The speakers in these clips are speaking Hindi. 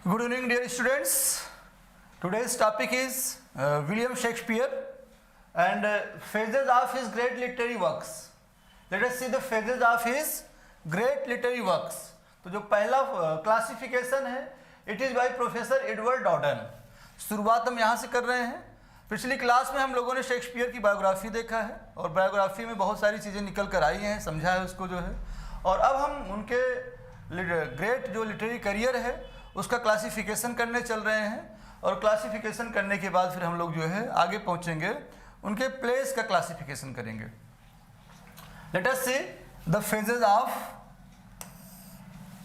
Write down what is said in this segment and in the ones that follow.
Good evening, dear students. Today's topic is William Shakespeare and phases of his great literary works. Let us see the phases of his great literary works. तो जो पहला क्लासिफिकेशन है it is by professor Edward Dowden. शुरुआत हम यहाँ से कर रहे हैं. पिछली क्लास में हम लोगों ने शेक्सपियर की बायोग्राफी देखा है और बायोग्राफी में बहुत सारी चीज़ें निकल कर आई हैं, समझा है उसको जो है. और अब हम उनके ग्रेट जो लिटरेरी करियर है उसका क्लासिफिकेशन करने चल रहे हैं. और क्लासिफिकेशन करने के बाद फिर हम लोग जो है आगे पहुंचेंगे, उनके प्लेस का क्लासिफिकेशन करेंगे. Let us see the phases of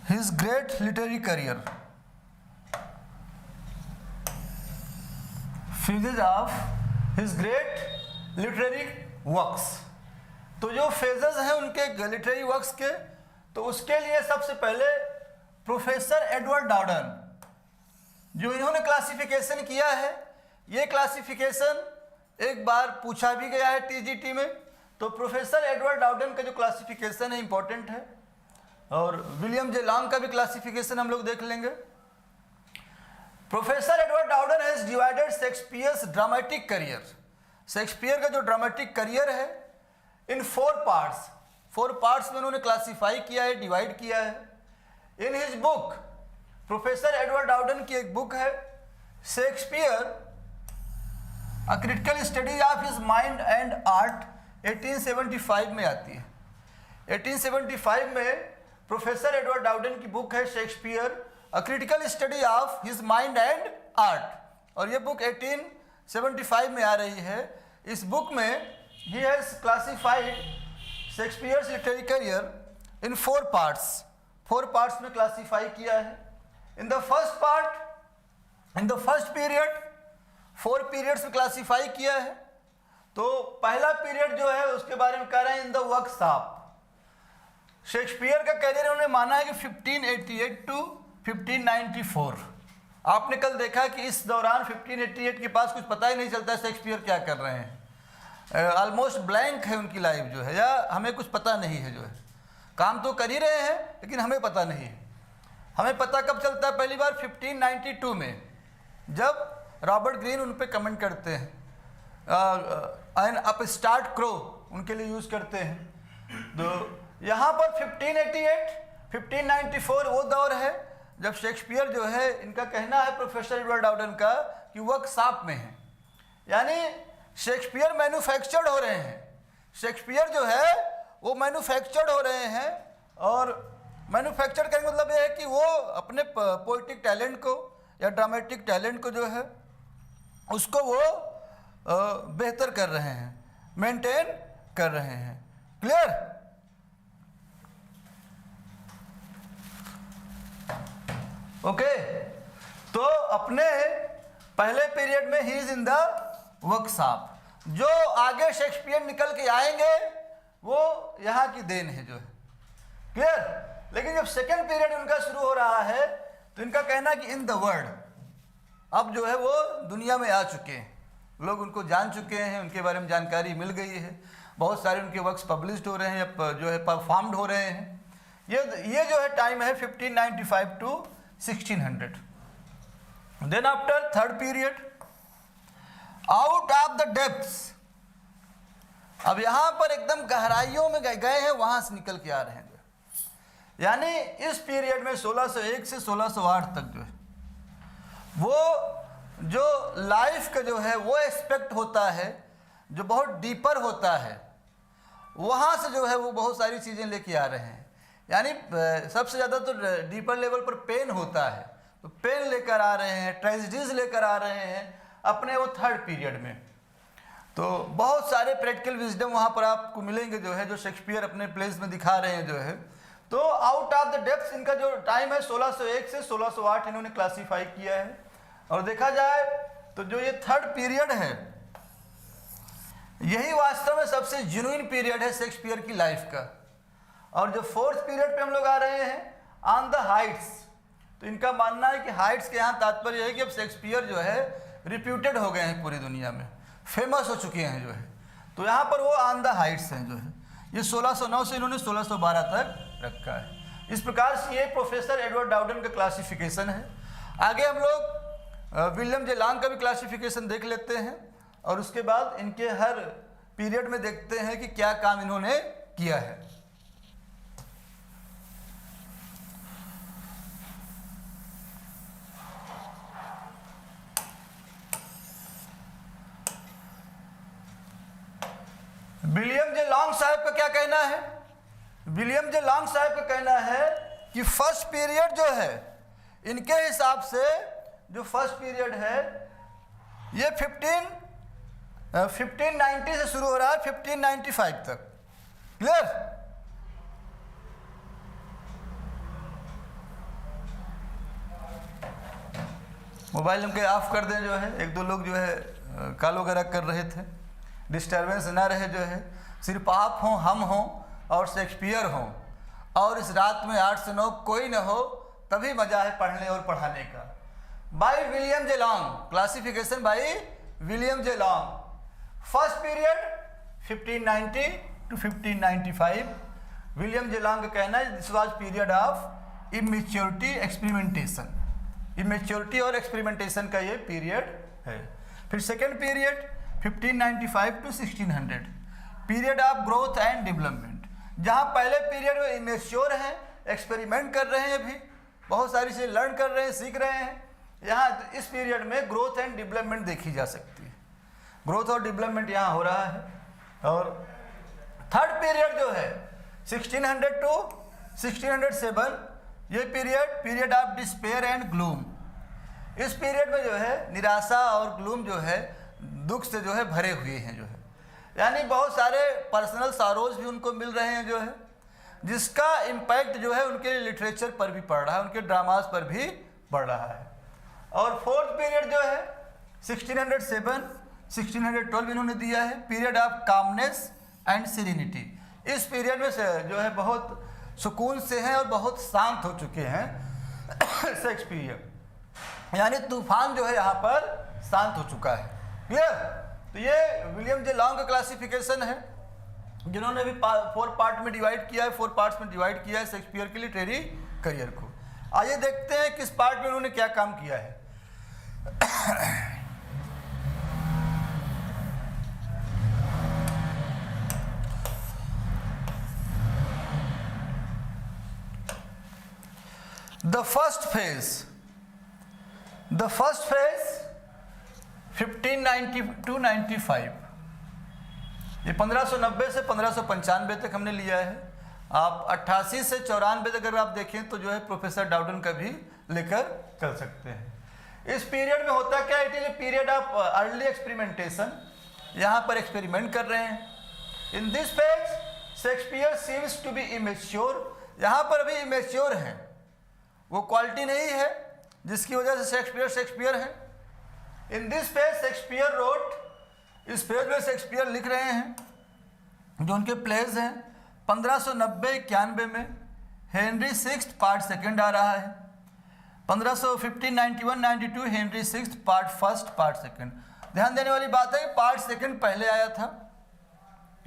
his great literary career. Phases of his great literary works. तो जो फेजेस हैं उनके लिटरेरी वर्क्स के, तो उसके लिए सबसे पहले प्रोफेसर एडवर्ड डॉर्डन जो इन्होंने क्लासिफिकेशन किया है, ये क्लासिफिकेशन एक बार पूछा भी गया है टीजीटी में. तो प्रोफेसर एडवर्ड डॉर्डन का जो क्लासिफिकेशन है इंपॉर्टेंट है. और विलियम जे लॉन्ग का भी क्लासिफिकेशन हम लोग देख लेंगे. Professor Edward Dowden has divided Shakespeare's dramatic career. Shakespeare का जो ड्रामेटिक करियर है इन 4 पार्ट्स में उन्होंने क्लासीफाई किया है, डिवाइड किया है. In his book, professor Edward Dowden की एक बुक है Shakespeare a critical study of his mind and art, 1875 में आती है. 1875 में प्रोफेसर एडवर्ड डॉर्डन की बुक है Shakespeare a critical study of his mind and art, और ये बुक 1875 में आ रही है. इस बुक में he has classified Shakespeare's literary career in 4 parts में क्लासीफाई किया है. In the first period 4 periods में क्लासीफाई किया है. तो पहला पीरियड जो है उसके बारे में कह रहे हैं इन द वर्कशॉप. शेक्सपियर का करियर उन्होंने माना है कि 1588 टू 1594. आपने कल देखा कि इस दौरान 1588 के पास कुछ पता ही नहीं चलता शेक्सपियर क्या कर रहे हैं. ऑलमोस्ट ब्लैंक है उनकी लाइफ जो है, या हमें कुछ पता नहीं है जो है. काम तो कर ही रहे हैं लेकिन हमें पता नहीं है. हमें पता कब चलता है? पहली बार 1592 में जब रॉबर्ट ग्रीन उन पर कमेंट करते हैं, एंड अप स्टार्ट क्रो उनके लिए यूज़ करते हैं. तो यहाँ पर 1588 1594 वो दौर है जब शेक्सपियर जो है, इनका कहना है प्रोफेसर एडवर्ड डॉर्डन का कि वर्कशॉप में है. यानी शेक्सपियर मैन्युफैक्चर्ड हो रहे हैं. शेक्सपियर जो है वो मैन्युफैक्चर्ड हो रहे हैं. और मैन्युफैक्चर करने का मतलब ये है कि वो अपने पोइटिक टैलेंट को या ड्रामेटिक टैलेंट को जो है उसको वो बेहतर कर रहे हैं, मेंटेन कर रहे हैं. क्लियर? ओके. तो अपने पहले पीरियड में he is in the workshop. जो आगे शेक्सपियर निकल के आएंगे वो यहाँ की देन है जो है. क्लियर? लेकिन जब सेकेंड पीरियड उनका शुरू हो रहा है तो इनका कहना कि इन द वर्ल्ड, अब जो है वो दुनिया में आ चुके हैं, लोग उनको जान चुके हैं, उनके बारे में जानकारी मिल गई है. बहुत सारे उनके वर्क्स पब्लिश्ड हो रहे हैं या जो है परफॉर्म्ड हो रहे हैं. ये जो है टाइम है 1595 to 1600. Then after third period out of the depths. अब यहाँ पर एकदम गहराइयों में गए हैं, वहाँ से निकल के आ रहे हैं. यानी इस पीरियड में 1601 से 1608 तक जो है वो जो लाइफ का जो है वो एस्पेक्ट होता है जो बहुत डीपर होता है, वहाँ से जो है वो बहुत सारी चीज़ें लेके आ रहे हैं. यानी सबसे ज़्यादा तो डीपर लेवल पर पेन होता है, तो पेन लेकर आ रहे हैं, ट्रेजेडीज लेकर आ रहे हैं अपने वो थर्ड पीरियड में. तो बहुत सारे प्रैक्टिकल विजडम वहाँ पर आपको मिलेंगे जो है, जो शेक्सपियर अपने प्लेस में दिखा रहे हैं जो है. तो आउट ऑफ द डेप्थ्स इनका जो टाइम है 1601 से 1608 इन्होंने क्लासीफाई किया है. और देखा जाए तो जो ये थर्ड पीरियड है यही वास्तव में सबसे जेन्युइन पीरियड है शेक्सपियर की लाइफ का. और जो फोर्थ पीरियड पे हम लोग आ रहे हैं ऑन द हाइट्स, तो इनका मानना है कि हाइट्स के यहाँ तात्पर्य है कि अब शेक्सपियर जो है रिप्यूटेड हो गए हैं पूरी दुनिया में, फेमस हो चुके हैं जो है. तो यहाँ पर वो ऑन द हाइट्स हैं जो है. ये 1609 से इन्होंने 1612 तक रखा है. इस प्रकार से ये प्रोफेसर एडवर्ड डॉर्डन का क्लासिफिकेशन है. आगे हम लोग विलियम जे लॉन्ग का भी क्लासिफिकेशन देख लेते हैं और उसके बाद इनके हर पीरियड में देखते हैं कि क्या काम इन्होंने किया है। विलियम जे लॉन्ग साहब का क्या कहना है? विलियम जे लॉन्ग साहब का कहना है कि फर्स्ट पीरियड जो है इनके हिसाब से जो फर्स्ट पीरियड है ये 1590 से शुरू हो रहा है 1595 तक। क्लियर? मोबाइल हमके ऑफ कर दें, जो है एक दो लोग जो है कॉल वगैरह कर रहे थे, डिस्टर्बेंस ना रहे, जो है सिर्फ आप हों, हम हों और शेक्सपियर हों और इस रात में 8 से 9 कोई ना हो, तभी मजा है पढ़ने और पढ़ाने का। By William J long, classification by William J long. First period 1590 to 1595। William J long का कहना है this was period of immaturity experimentation. Immaturity और एक्सपेरिमेंटेशन का ये पीरियड है। फिर second period 1595 to 1600, period of growth and development, जहाँ पहले पीरियड में इमेच्योर हैं, एक्सपेरिमेंट कर रहे हैं, अभी बहुत सारी चीज़ें लर्न कर रहे हैं, सीख रहे हैं। यहाँ इस पीरियड में ग्रोथ एंड डेवलपमेंट देखी जा सकती है, ग्रोथ और डेवलपमेंट यहाँ हो रहा है। और थर्ड पीरियड जो है 1600 to 1607, ये period of despair and gloom. इस पीरियड में जो है निराशा और ग्लूम जो है दुख से जो है भरे हुए हैं, जो है यानी बहुत सारे पर्सनल सारोज भी उनको मिल रहे हैं, जो है जिसका इम्पैक्ट जो है उनके लिटरेचर पर भी पड़ रहा है, उनके ड्रामास पर भी पड़ रहा है। और फोर्थ पीरियड जो है 1607 1612 इन्होंने दिया है, period of calmness and serenity. इस पीरियड में से जो है बहुत सुकून से हैं और बहुत शांत हो चुके हैं शेक्सपियर, यानी तूफान जो है यहाँ पर शांत हो चुका है। क्लियर? तो ये विलियम जे लॉन्ग का क्लासिफिकेशन है, जिन्होंने भी 4 पार्ट में डिवाइड किया है, 4 पार्ट्स में डिवाइड किया है शेक्सपियर के लिटरेरी करियर को। आइए देखते हैं किस पार्ट में उन्होंने क्या काम किया है। The first phase 1590 to 95, ये 1590 से 1595 तक हमने लिया है। आप 88 से 94 तक अगर आप देखें तो जो है प्रोफेसर डाउडन का भी लेकर चल सकते हैं। इस पीरियड में होता क्या है, it is a period of early experimentation, यहाँ पर एक्सपेरिमेंट कर रहे हैं। In this phase Shakespeare seems to be immature, यहाँ पर अभी इमेच्योर हैं, वो क्वालिटी नहीं है जिसकी वजह से शेक्सपियर है। In this phase Shakespeare wrote, इस फेज में शेक्सपियर लिख रहे हैं जो उनके प्लेज हैं। 1590-91 में हेनरी सिक्स्थ पार्ट सेकंड आ रहा है। 1591-92 Henry sixth part first part second. ध्यान देने वाली बात है कि पार्ट सेकंड पहले आया था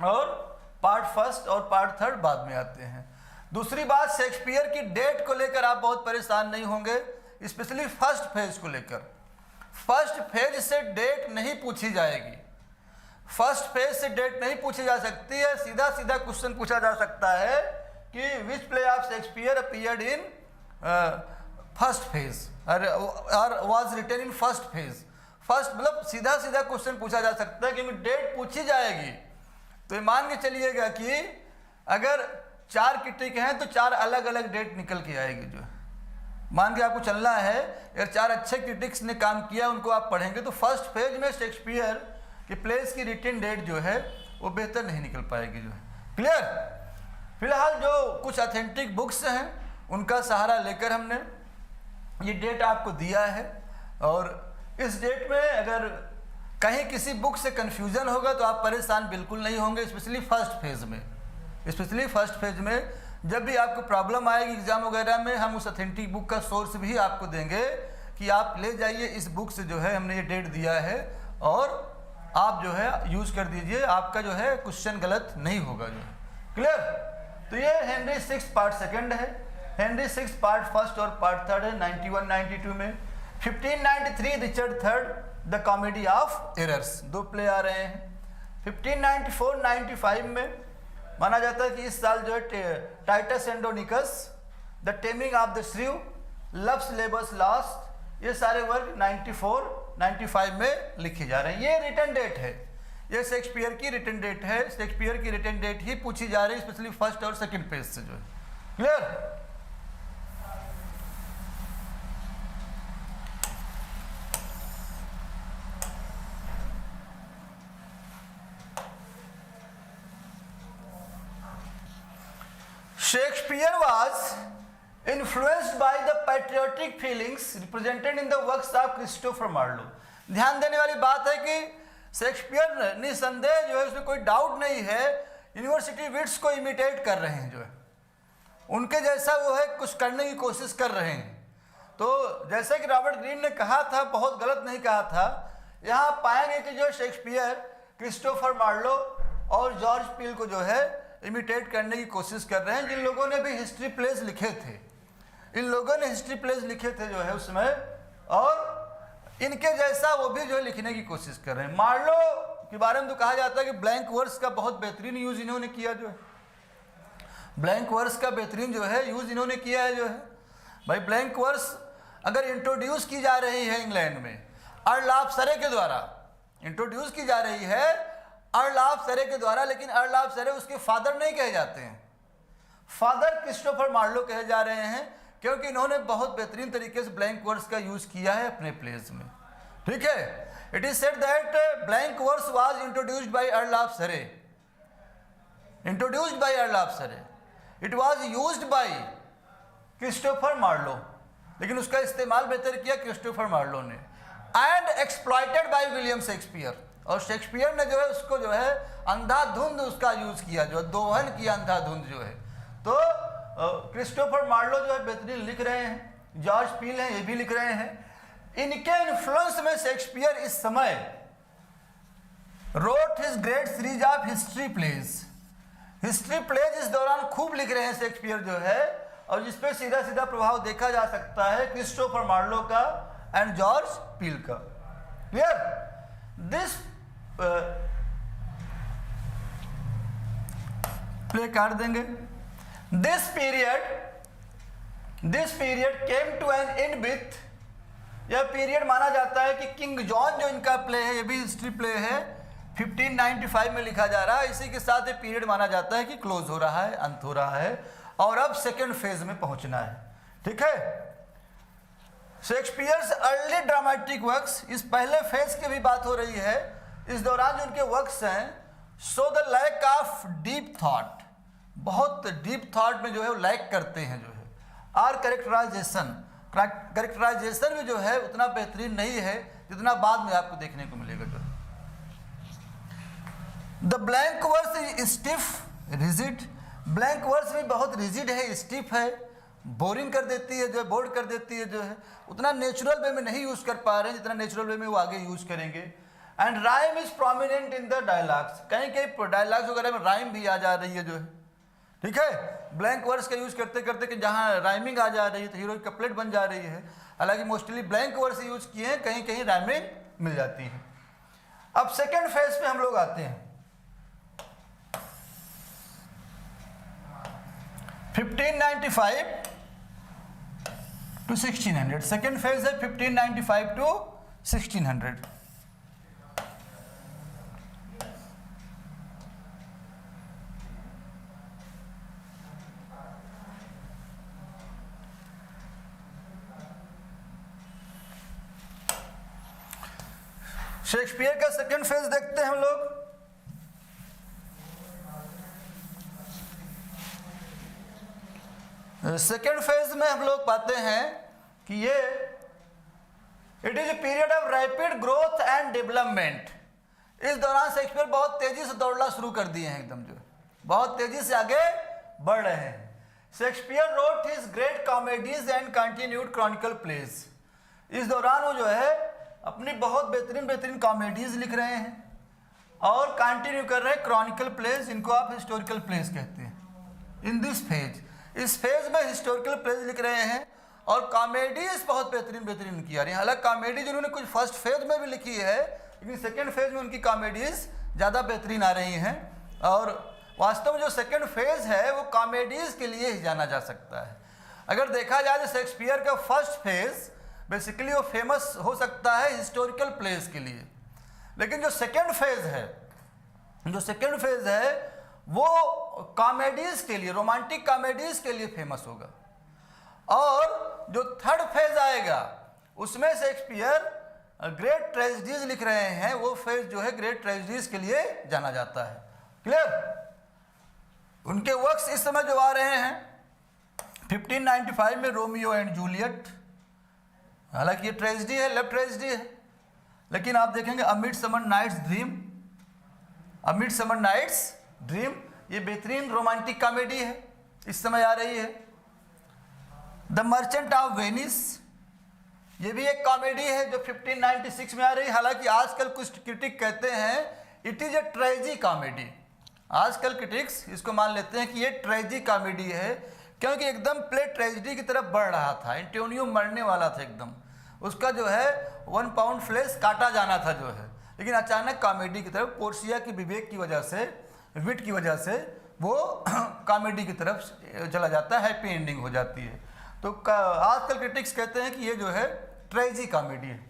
और पार्ट फर्स्ट और पार्ट थर्ड बाद में आते हैं। दूसरी बात, शेक्सपियर की डेट को लेकर आप बहुत परेशान नहीं होंगे, स्पेशली फर्स्ट फेज को लेकर। फर्स्ट फेज से डेट नहीं पूछी जाएगी, फर्स्ट फेज से डेट नहीं पूछी जा सकती है। सीधा सीधा क्वेश्चन पूछा जा सकता है कि which play of Shakespeare appeared in first phase और was written in first phase. First मतलब सीधा सीधा क्वेश्चन पूछा जा सकता है, क्योंकि डेट पूछी जाएगी तो ये मान के चलिएगा कि अगर 4 क्रिटिक हैं तो 4 अलग अलग डेट निकल के आएगी। जो मान के आपको चलना है, अगर 4 अच्छे क्रिटिक्स ने काम किया उनको आप पढ़ेंगे तो फर्स्ट फेज में शेक्सपियर के प्लेस की रिटन डेट जो है वो बेहतर नहीं निकल पाएगी। जो है क्लियर? फिलहाल जो कुछ ऑथेंटिक बुक्स हैं उनका सहारा लेकर हमने ये डेट आपको दिया है, और इस डेट में अगर कहीं किसी बुक से कन्फ्यूजन होगा तो आप परेशान बिल्कुल नहीं होंगे, स्पेशली फर्स्ट फेज में। स्पेशली फर्स्ट फेज में जब भी आपको प्रॉब्लम आएगी एग्जाम वगैरह में, हम उस ऑथेंटिक बुक का सोर्स भी आपको देंगे कि आप ले जाइए इस बुक से, जो है हमने ये डेट दिया है और आप जो है यूज कर दीजिए, आपका जो है क्वेश्चन गलत नहीं होगा। जो है क्लियर? तो ये हेनरी सिक्स्थ पार्ट सेकंड है, हेनरी सिक्स्थ पार्ट फर्स्ट और पार्ट थर्ड है 91-92 में। 1593 Richard third the comedy of errors, 2 play आ रहे हैं। 1594-95 में माना जाता है कि इस साल जो है Titus Andronicus, the taming of the shrew, love's labour's lost, ये सारे वर्क 94-95 में लिखे जा रहे हैं। ये रिटर्न डेट है, ये शेक्सपियर की रिटर्न डेट है। शेक्सपियर की रिटर्न डेट ही पूछी जा रही है, स्पेशली फर्स्ट और सेकंड पेज से जो है। Clear? Shakespeare was influenced by the patriotic feelings represented in the works of Christopher Marlowe। ध्यान देने वाली बात है कि शेक्सपियर निसंदेह जो है, उसमें कोई डाउट नहीं है, यूनिवर्सिटी विट्स को इमिटेट कर रहे हैं, जो है उनके जैसा वो है कुछ करने की कोशिश कर रहे हैं। तो जैसे कि रॉबर्ट ग्रीन ने कहा था, बहुत गलत नहीं कहा था, यहाँ पाएंगे कि जो शेक्सपियर क्रिस्टोफर मार्लो और जॉर्ज पील को जो है इमिटेट करने की कोशिश कर रहे हैं, जिन लोगों ने भी हिस्ट्री प्लेस लिखे थे। इन लोगों ने हिस्ट्री प्लेस लिखे थे जो है उसमें, और इनके जैसा वो भी जो है लिखने की कोशिश कर रहे हैं। मार्लो के बारे में तो कहा जाता है कि ब्लैंक वर्स का बहुत बेहतरीन यूज इन्होंने किया, जो है ब्लैंक वर्स का बेहतरीन जो है यूज इन्होंने किया है। जो है भाई ब्लैंक वर्स अगर इंट्रोड्यूस की जा रही है इंग्लैंड में अर्ल ऑफ सरे के द्वारा, इंट्रोड्यूस की जा रही है अर्ल ऑफ सरे के द्वारा, लेकिन अर्ल ऑफ सरे उसके फादर नहीं कहे जाते हैं, फादर क्रिस्टोफर मार्लो कहे जा रहे हैं, क्योंकि इन्होंने बहुत बेहतरीन तरीके से ब्लैंक वर्स का यूज किया है अपने प्लेस में। ठीक है, it is said that blank verse was introduced by Earl of Surrey, introduced by Earl of Surrey, it was used by Christopher Marlowe, लेकिन उसका इस्तेमाल बेहतर किया क्रिस्टोफर मार्लो ने, and exploited by William Shakespeare, और शेक्सपियर ने जो है उसको जो है अंधाधुंध उसका यूज किया, जो दोहन किया अंधाधुंध जो है। तो क्रिस्टोफर मार्लो जो है बेहतरीन लिख रहे हैं, जॉर्ज पील हैं ये भी लिख रहे हैं। इनके इन्फ्लुएंस में शेक्सपियर इस समय wrote his great series of history plays, history plays इस दौरान खूब लिख रहे हैं शेक्सपियर जो है, और जिसपे सीधा सीधा प्रभाव देखा जा सकता है क्रिस्टोफर मार्लो का एंड जॉर्ज पील का। क्लियर? दिस प्ले कर देंगे। This period came to an end with, यह पीरियड माना जाता है कि किंग जॉन जो इनका प्ले है, ये भी हिस्ट्री प्ले है, 1595 में लिखा जा रहा है, इसी के साथ ये पीरियड माना जाता है कि क्लोज हो रहा है, अंत हो रहा है, और अब सेकेंड फेज में पहुंचना है। ठीक है, शेक्सपियर्स अर्ली ड्रामेटिक वर्क्स, इस पहले फेज की भी बात हो रही है, इस दौरान जो उनके वर्क्स हैं, so the lack of deep thought, बहुत डीप थॉट में जो है वो लैक करते हैं, जो है आर कैरेक्टराइजेशन में जो है उतना बेहतरीन नहीं है जितना बाद में आपको देखने को मिलेगा। जो the blank verse is stiff rigid, blank verse भी बहुत रिजिड है, स्टिफ है, बोरिंग कर देती है, जो है बोर्ड कर देती है, जो है उतना नेचुरल वे में नहीं यूज कर पा रहे हैं जितना नेचुरल वे में वो आगे यूज करेंगे। And rhyme is prominent in the dialogues, कहीं कहीं डायलॉग्स वगैरह में राइम भी आ जा रही है, जो है ठीक है, ब्लैंक वर्ड्स का यूज करते करते कि जहाँ राइमिंग आ जा रही है तो हीरोइक कपलेट बन जा रही है, हालांकि मोस्टली ब्लैंक वर्ड्स यूज किए हैं, कहीं कहीं राइमिंग मिल जाती है। अब सेकेंड फेज पे हम लोग आते हैं, 1595 to 1600, सेकेंड फेज है 1595 to 1600। शेक्सपियर का सेकेंड फेज देखते हैं हम लोग। सेकेंड फेज में हम लोग पाते हैं कि ये it is a period of rapid growth and development. इस दौरान शेक्सपियर बहुत तेजी से दौड़ना शुरू कर दिए हैं, एकदम जो बहुत तेजी से आगे बढ़ रहे हैं। Shakespeare wrote his great comedies and continued chronicle plays. इस दौरान वो जो है अपनी बहुत बेहतरीन बेहतरीन कॉमेडीज लिख रहे हैं और कंटिन्यू कर रहे हैं क्रॉनिकल प्लेज, इनको आप हिस्टोरिकल प्लेज कहते हैं। इन दिस फेज, इस फेज में हिस्टोरिकल प्लेज लिख रहे हैं और कॉमेडीज बहुत बेहतरीन बेहतरीन की आ रही हैं। हालांकि कॉमेडी जिन्होंने कुछ फर्स्ट फेज में भी लिखी है, लेकिन सेकेंड फेज में उनकी कॉमेडीज ज़्यादा बेहतरीन आ रही हैं। और वास्तव में जो सेकेंड फेज है वो कॉमेडीज के लिए ही जाना जा सकता है। अगर देखा जाए तो शेक्सपियर का फर्स्ट फेज बेसिकली वो फेमस हो सकता है हिस्टोरिकल प्लेस के लिए, लेकिन जो सेकेंड फेज है वो कॉमेडीज के लिए, रोमांटिक कॉमेडीज के लिए फेमस होगा। और जो थर्ड फेज आएगा उसमें शेक्सपियर ग्रेट ट्रेजेडीज लिख रहे हैं, वो फेज जो है ग्रेट ट्रेजेडीज के लिए जाना जाता है। क्लियर? उनके वर्क्स इस समय जो आ रहे हैं 1595 में रोमियो एंड जूलियट, हालांकि ये ट्रेजेडी है, लव ट्रेजेडी है, लेकिन आप देखेंगे अ मिडसमर नाइट्स ड्रीम, ये बेहतरीन रोमांटिक कॉमेडी है, इस समय आ रही है। द मर्चेंट ऑफ वेनिस, ये भी एक कॉमेडी है जो 1596 में आ रही है। हालांकि आजकल कुछ क्रिटिक कहते हैं इट इज ए ट्रेजी कॉमेडी। आजकल क्रिटिक्स इसको मान लेते हैं कि ये ट्रेजी कॉमेडी है, क्योंकि एकदम प्ले ट्रेजिडी की तरफ बढ़ रहा था। एंटोनियो मरने वाला था एकदम, उसका जो है 1 पाउंड फ्लेश काटा जाना था जो है, लेकिन अचानक कॉमेडी की तरफ पोर्सिया की विवेक की वजह से, विट की वजह से वो कॉमेडी की तरफ चला जाता है, हैप्पी एंडिंग हो जाती है। तो आजकल क्रिटिक्स कहते हैं कि ये जो है ट्रेजी कॉमेडी है।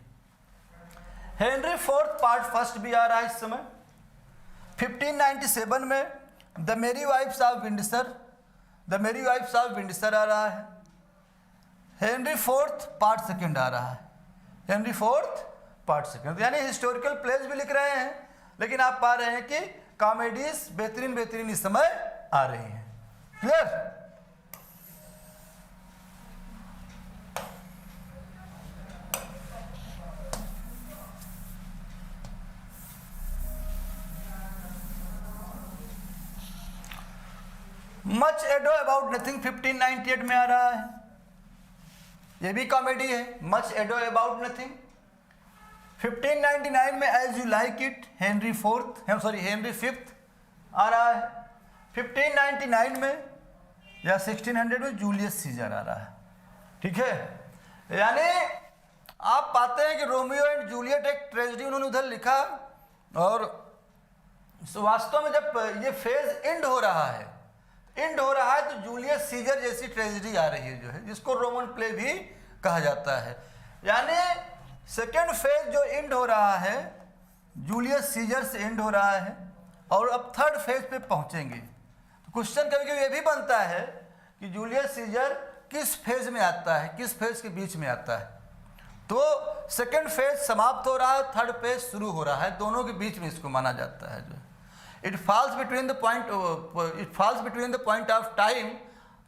हेनरी फोर्थ पार्ट फर्स्ट भी आ रहा है इस समय 1597 में। The merry wives of Windsor आ रहा है। हेनरी फोर्थ पार्ट सेकंड आ रहा है, हेनरी फोर्थ पार्ट सेकंड, यानी हिस्टोरिकल प्लेस भी लिख रहे हैं, लेकिन आप पा रहे हैं कि कॉमेडीज बेहतरीन बेहतरीन इस समय आ रही हैं। Clear? Much ado about nothing 1598 में आ रहा है, ये भी कॉमेडी है, मच एडो अबाउट नथिंग। 1599 में as you like it Henry fifth आ रहा है। 1599 में या 1600 में जूलियस सीजर आ रहा है। ठीक है, यानी आप पाते हैं कि रोमियो एंड जूलियट एक ट्रेजेडी उन्होंने उधर लिखा, और वास्तव में जब ये फेज एंड हो रहा है तो जूलियस सीजर जैसी ट्रेजेडी आ रही है जो है, जिसको रोमन प्ले भी कहा जाता है। यानी सेकेंड फेज जो एंड हो रहा है जूलियस सीजर से एंड हो रहा है, और अब थर्ड फेज पे पहुंचेंगे। तो क्वेश्चन कभी कभी ये भी बनता है कि जूलियस सीजर किस फेज में आता है, किस फेज के बीच में आता है। तो सेकेंड फेज समाप्त हो रहा है, थर्ड फेज शुरू हो रहा है, दोनों के बीच में इसको माना जाता है जो It falls between the point of time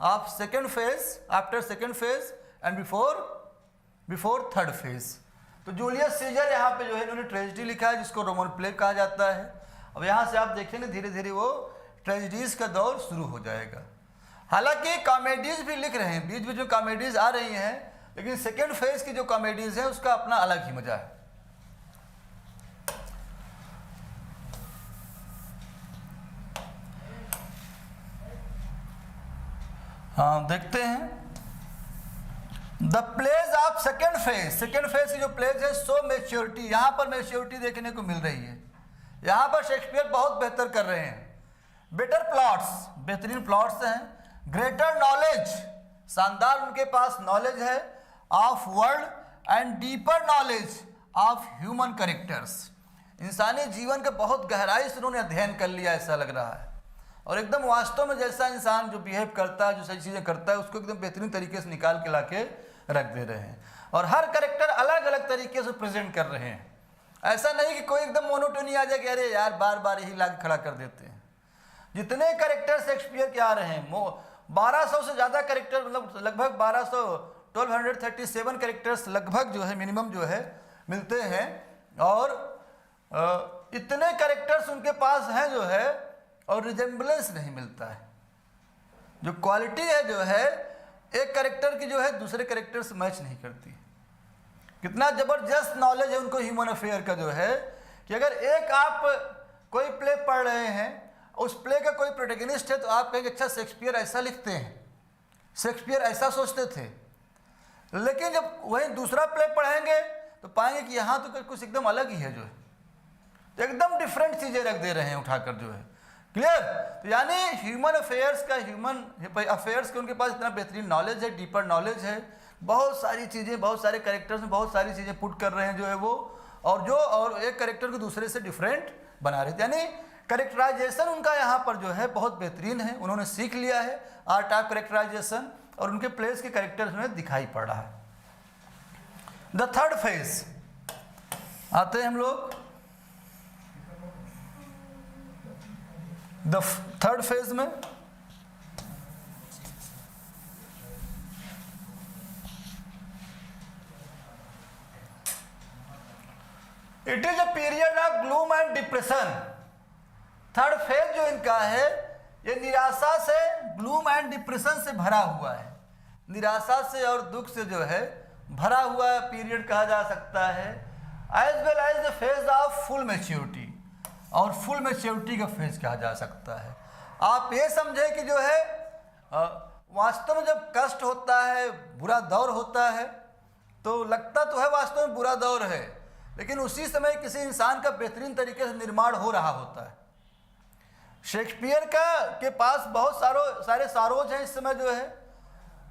of second phase, after second phase and before third phase. तो जूलियस सीजर यहाँ पे जो है इन्होंने ट्रेजेडी लिखा है, जिसको रोमन प्ले कहा जाता है। अब यहाँ से आप देखेंगे धीरे धीरे वो ट्रेजेडीज का दौर शुरू हो जाएगा। हालांकि कॉमेडीज भी लिख रहे हैं, बीच में जो कॉमेडीज आ रही हैं, लेकिन सेकेंड फेज की जो कॉमेडीज हैं उसका अपना अलग ही मजा है। हाँ, देखते हैं the plays of second phase की जो प्लेज है सो मैच्योरिटी, यहाँ पर मैच्योरिटी देखने को मिल रही है। यहाँ पर शेक्सपियर बहुत बेहतर कर रहे हैं। बेटर प्लॉट्स, बेहतरीन प्लॉट्स हैं। ग्रेटर नॉलेज, शानदार उनके पास नॉलेज है of world, and deeper knowledge of human characters, इंसानी जीवन के बहुत गहराई से उन्होंने अध्ययन कर लिया ऐसा लग रहा है। और एकदम वास्तव में जैसा इंसान जो बिहेव करता है, जो सही चीज़ें करता है, उसको एकदम बेहतरीन तरीके से निकाल के लाके रख दे रहे हैं। और हर कैरेक्टर अलग अलग तरीके से प्रेजेंट कर रहे हैं। ऐसा नहीं कि कोई एकदम मोनोटोनी आ जाए कि अरे यार बार बार यही लाके खड़ा कर देते हैं। जितने कैरेक्टर शेक्सपियर के आ रहे हैं, 1200 से ज़्यादा कैरेक्टर, मतलब लगभग 1237 कैरेक्टर्स लगभग जो है मिनिमम जो है मिलते हैं। और इतने कैरेक्टर्स उनके पास हैं जो है, और रिजेम्बलेंस नहीं मिलता है। जो क्वालिटी है जो है एक कैरेक्टर की जो है दूसरे कैरेक्टर से मैच नहीं करती। कितना ज़बरदस्त नॉलेज है उनको ह्यूमन अफेयर का जो है, कि अगर एक आप कोई प्ले पढ़ रहे हैं, उस प्ले का कोई प्रोटैगनिस्ट है, तो आप कहेंगे अच्छा शेक्सपियर ऐसा लिखते हैं, शेक्सपियर ऐसा सोचते थे। लेकिन जब वही दूसरा प्ले पढ़ेंगे तो पाएंगे कि यहाँ तो कुछ एकदम अलग ही है जो है, तो एकदम डिफरेंट चीज़ें रख दे रहे हैं उठाकर जो है। क्लियर? तो यानी ह्यूमन अफेयर्स के उनके पास इतना बेहतरीन नॉलेज है, डीपर नॉलेज है, बहुत सारी चीज़ें, बहुत सारे कैरेक्टर्स में बहुत सारी चीज़ें पुट कर रहे हैं जो है वो, और एक कैरेक्टर को दूसरे से डिफरेंट बना रहे थे। यानी कैरेक्टराइजेशन उनका यहाँ पर जो है बहुत बेहतरीन है, उन्होंने सीख लिया है आर्ट ऑफ कैरेक्टराइजेशन, और उनके प्लेस के कैरेक्टर्स में दिखाई पड़ रहा है। द थर्ड फेज आते हैं हम लोग, द थर्ड फेज में it is a period of gloom and depression. Third phase जो इनका है ये निराशा से, ग्लूम एंड डिप्रेशन से भरा हुआ है, निराशा से और दुख से जो है भरा हुआ पीरियड कहा जा सकता है। As well as the phase of full maturity, और फुल मैच्योरिटी का फेज कहा जा सकता है। आप ये समझें कि जो है वास्तव में जब कष्ट होता है, बुरा दौर होता है, तो लगता तो है वास्तव में बुरा दौर है, लेकिन उसी समय किसी इंसान का बेहतरीन तरीके से निर्माण हो रहा होता है। शेक्सपियर के पास बहुत सारे सारोज हैं इस समय जो है,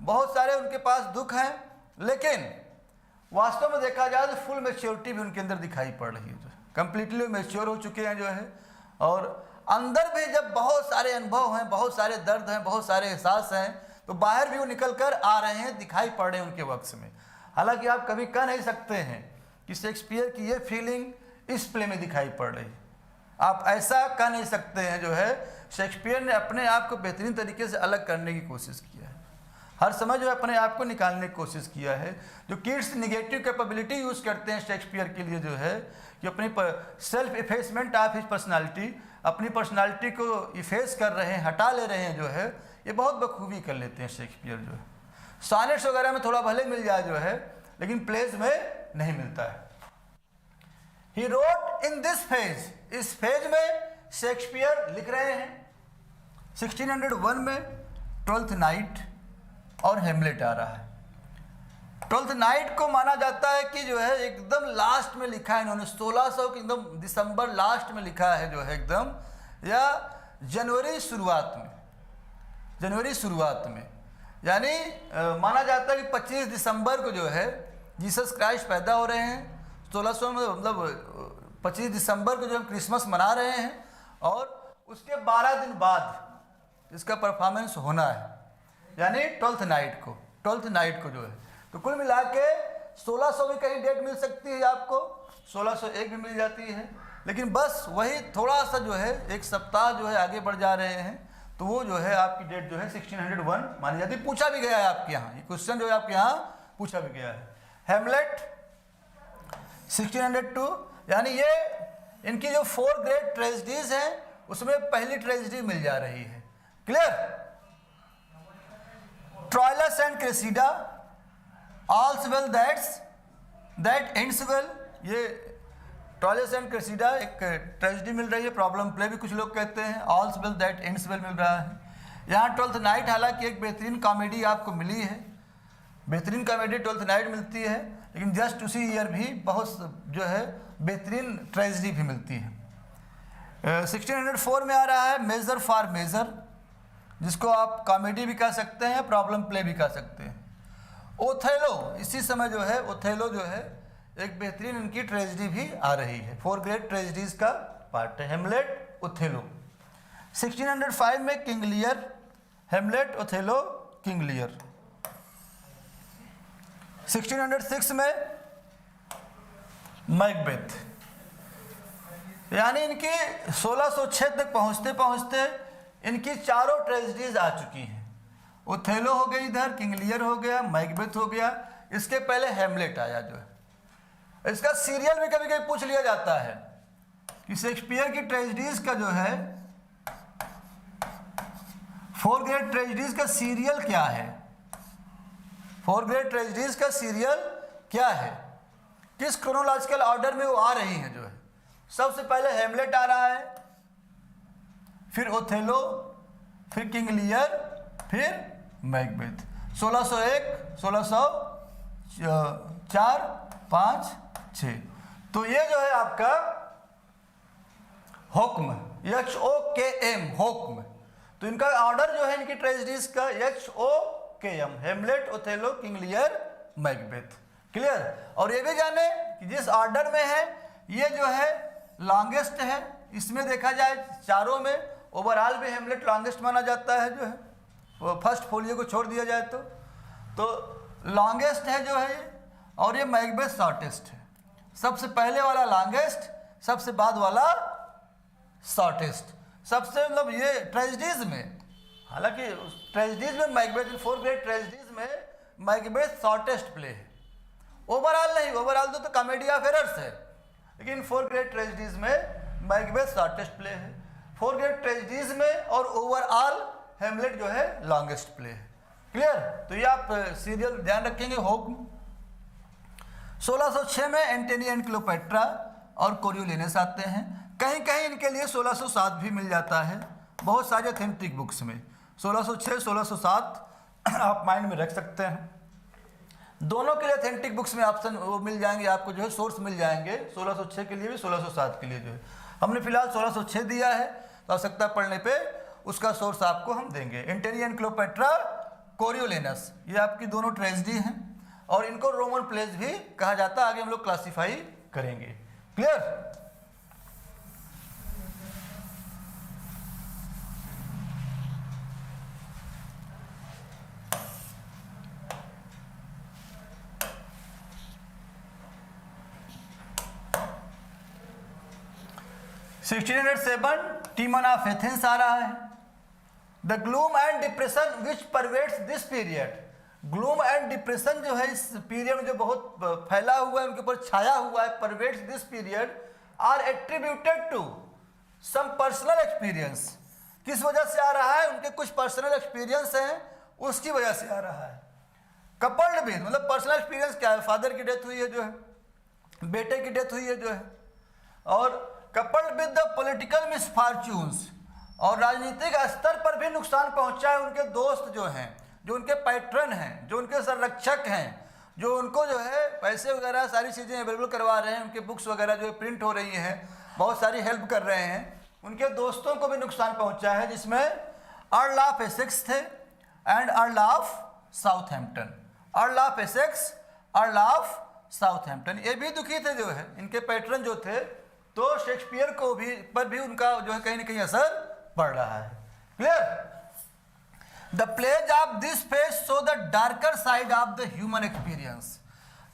बहुत सारे उनके पास दुख हैं, लेकिन वास्तव में देखा जाए तो फुल मैच्योरिटी भी उनके अंदर दिखाई पड़ रही है, जो कंप्लीटली मैच्योर हो चुके हैं जो है, और अंदर भी जब बहुत सारे अनुभव हैं, बहुत सारे दर्द हैं, बहुत सारे एहसास हैं, तो बाहर भी वो निकल कर आ रहे हैं, दिखाई पड़ रहे हैं उनके वक्त में। हालांकि आप कभी कह नहीं सकते हैं कि शेक्सपियर की ये फीलिंग इस प्ले में दिखाई पड़ रही है, आप ऐसा कह नहीं सकते हैं जो है। शेक्सपियर ने अपने आप को बेहतरीन तरीके से अलग करने की कोशिश किया है, हर समय जो है अपने आप को निकालने की कोशिश किया है। जो किड्स निगेटिव कैपेबिलिटी यूज़ करते हैं शेक्सपियर के लिए जो है, कि अपनी self effacement of his personality, अपनी पर्सनालिटी को इफेस कर रहे हैं, हटा ले रहे हैं जो है, ये बहुत बखूबी कर लेते हैं शेक्सपियर जो है। सॉनेट्स वगैरह में थोड़ा भले मिल जाए जो है, लेकिन प्लेज में नहीं मिलता है। He wrote in this phase, इस फेज में शेक्सपियर लिख रहे हैं 1601 में ट्वेल्थ नाइट और हेमलेट आ रहा है। ट्वेल्थ नाइट को माना जाता है कि जो है एकदम लास्ट में लिखा है इन्होंने, 1600 के एकदम दिसंबर लास्ट में लिखा है जो है एकदम, या जनवरी शुरुआत में, यानी माना जाता है कि 25 दिसंबर को जो है जीसस क्राइस्ट पैदा हो रहे हैं। 1600 में मतलब 25 दिसंबर को जो हम क्रिसमस मना रहे हैं, और उसके 12 दिन बाद इसका परफॉर्मेंस होना है, यानी ट्वेल्थ नाइट को जो है। तो कुल मिला के 1600 भी कहीं डेट मिल सकती है आपको, 1601 भी मिल जाती है, लेकिन बस वही थोड़ा सा जो है एक सप्ताह जो है आगे बढ़ जा रहे हैं, तो वो जो है आपकी डेट जो है 1601 मानी जाती है। पूछा भी गया है आपके यहाँ, ये क्वेश्चन जो है आपके यहाँ पूछा भी गया है। हेमलेट 1602, यानी ये इनकी जो 4 ग्रेट ट्रेजेडीज हैं उसमें पहली ट्रेजेडी मिल जा रही है। Clear? Troilus and Cressida, all's well that ends well, ये ट्रोइलस एंड क्रेसिडा एक ट्रेजेडी मिल रही है, प्रॉब्लम प्ले भी कुछ लोग कहते हैं, all's well that ends well मिल रहा है। यहाँ ट्वेल्थ नाइट हालांकि एक बेहतरीन कॉमेडी आपको मिली है, बेहतरीन कॉमेडी ट्वेल्थ नाइट मिलती है, लेकिन जस्ट उसी ईयर भी बहुत जो है बेहतरीन ट्रेजेडी भी मिलती है। 1604 में आ रहा है मेजर फॉर मेजर, जिसको आप कॉमेडी भी कह सकते हैं, प्रॉब्लम प्ले भी कह सकते हैं। ओथेलो, इसी समय जो है ओथेलो जो है एक बेहतरीन इनकी ट्रेजेडी भी आ रही है, 4 ग्रेट ट्रेजेडीज का पार्ट है हेमलेट, ओथेलो। 1605 में किंग लियर, हेमलेट, ओथेलो, किंग लियर। 1606 में मैकबेथ, यानी इनकी 1606 तक पहुंचते पहुंचते इनकी चारों ट्रेजेडीज आ चुकी हैं। ओथेलो हो गई इधर, किंग लियर हो गया, मैकबेथ हो गया, इसके पहले हेमलेट आया जो है। इसका सीरियल भी कभी कभी पूछ लिया जाता है कि शेक्सपियर की ट्रेजेडीज का जो है 4 ग्रेट ट्रेजेडीज का सीरियल क्या है, 4 ग्रेट ट्रेजेडीज का सीरियल क्या है, किस क्रोनोलॉजिकल ऑर्डर में वो आ रही हैं जो है। सबसे पहले हेमलेट आ रहा है, फिर ओथेलो, फिर किंग लियर, फिर मैकबेथ। 1601, 1600 4 5 6। तो ये जो है आपका हुक्म, HOKM हुक्म। तो इनका ऑर्डर जो है इनकी ट्रेजेडीज का HOKM, Hamlet, Othello, King Lear, Macbeth. Clear. और ये भी जाने कि जिस ऑर्डर में है ये जो है लॉन्गेस्ट है। इसमें देखा जाए चारों में ओवरऑल भी हेमलेट लॉन्गेस्ट माना जाता है, जो है वो फर्स्ट फोलियो को छोड़ दिया जाए तो लॉन्गेस्ट है जो है ये, और ये मैकबेथ शॉर्टेस्ट है। सबसे पहले वाला लॉन्गेस्ट, सबसे बाद वाला शॉर्टेस्ट। सबसे मतलब ये ट्रेजेडीज में, हालांकि ट्रेजेडीज में मैकबेथ, 4 ग्रेट ट्रेजेडीज में मैकबेथ शॉर्टेस्ट प्ले है, ओवरऑल नहीं। ओवरऑल तो कॉमेडी ऑफ एरर्स है, लेकिन 4 ग्रेट ट्रेजेडीज में मैकबेथ शॉर्टेस्ट प्ले है। 4 ग्रेट ट्रेजेडीज में और ओवरऑल हेमलेट जो है लॉन्गेस्ट प्ले है। क्लियर। तो ये आप सीरियल ध्यान रखेंगे। हुक्म 1606 में एंटनी एंड क्लियोपेट्रा और कोरियोलिनस आते हैं। कहीं कहीं इनके लिए 1607 भी मिल जाता है, बहुत सारे ऑथेंटिक बुक्स में 1606 1607 आप माइंड में रख सकते हैं। दोनों के लिए ऑथेंटिक बुक्स में ऑप्शन वो मिल जाएंगे आपको, जो है सोर्स मिल जाएंगे 1606 के लिए भी 1607 के लिए जो है। हमने फिलहाल 1606 दिया है, तो आवश्यकता पड़ने पे उसका सोर्स आपको हम देंगे। एंटनी एंड क्लियोपेट्रा, कोरियोलिनस, ये आपकी दोनों ट्रेजेडी हैं और इनको रोमन प्लेज भी कहा जाता है। आगे हम लोग क्लासीफाई करेंगे। क्लियर। टीमन ऑफ एथेंस आ रहा है। The gloom and depression which pervades this period. Gloom and depression जो है इस पीरियड में जो बहुत फैला हुआ है, उनके ऊपर छाया हुआ है, pervades this period, are attributed to some personal experience. किस वजह से आ रहा है? उनके कुछ पर्सनल एक्सपीरियंस हैं, उसकी वजह से आ रहा है। कपल्ड विद, मतलब पर्सनल एक्सपीरियंस क्या है? फादर की डेथ हुई है जो है, बेटे की डेथ हुई है जो है, और कपल्ड विद द पॉलिटिकल मिसफॉर्च्यून्स, और राजनीतिक स्तर पर भी नुकसान पहुंचा है। उनके दोस्त जो हैं, जो उनके पैट्रन हैं, जो उनके संरक्षक हैं, जो उनको जो है पैसे वगैरह सारी चीज़ें अवेलेबल करवा रहे हैं, उनके बुक्स वगैरह जो प्रिंट हो रही हैं, बहुत सारी हेल्प कर रहे हैं, उनके दोस्तों को भी नुकसान पहुंचा है, जिसमें अर्ल ऑफ एसेक्स थे and earl of Southampton. Earl of Essex, earl of Southampton, ये भी दुखी थे जो है, इनके पैट्रन जो थे। तो शेक्सपियर को भी पर भी उनका जो है कहीं ना कहीं असर पड़ रहा है। Clear. The plays of this phase show the darker side of the human experience.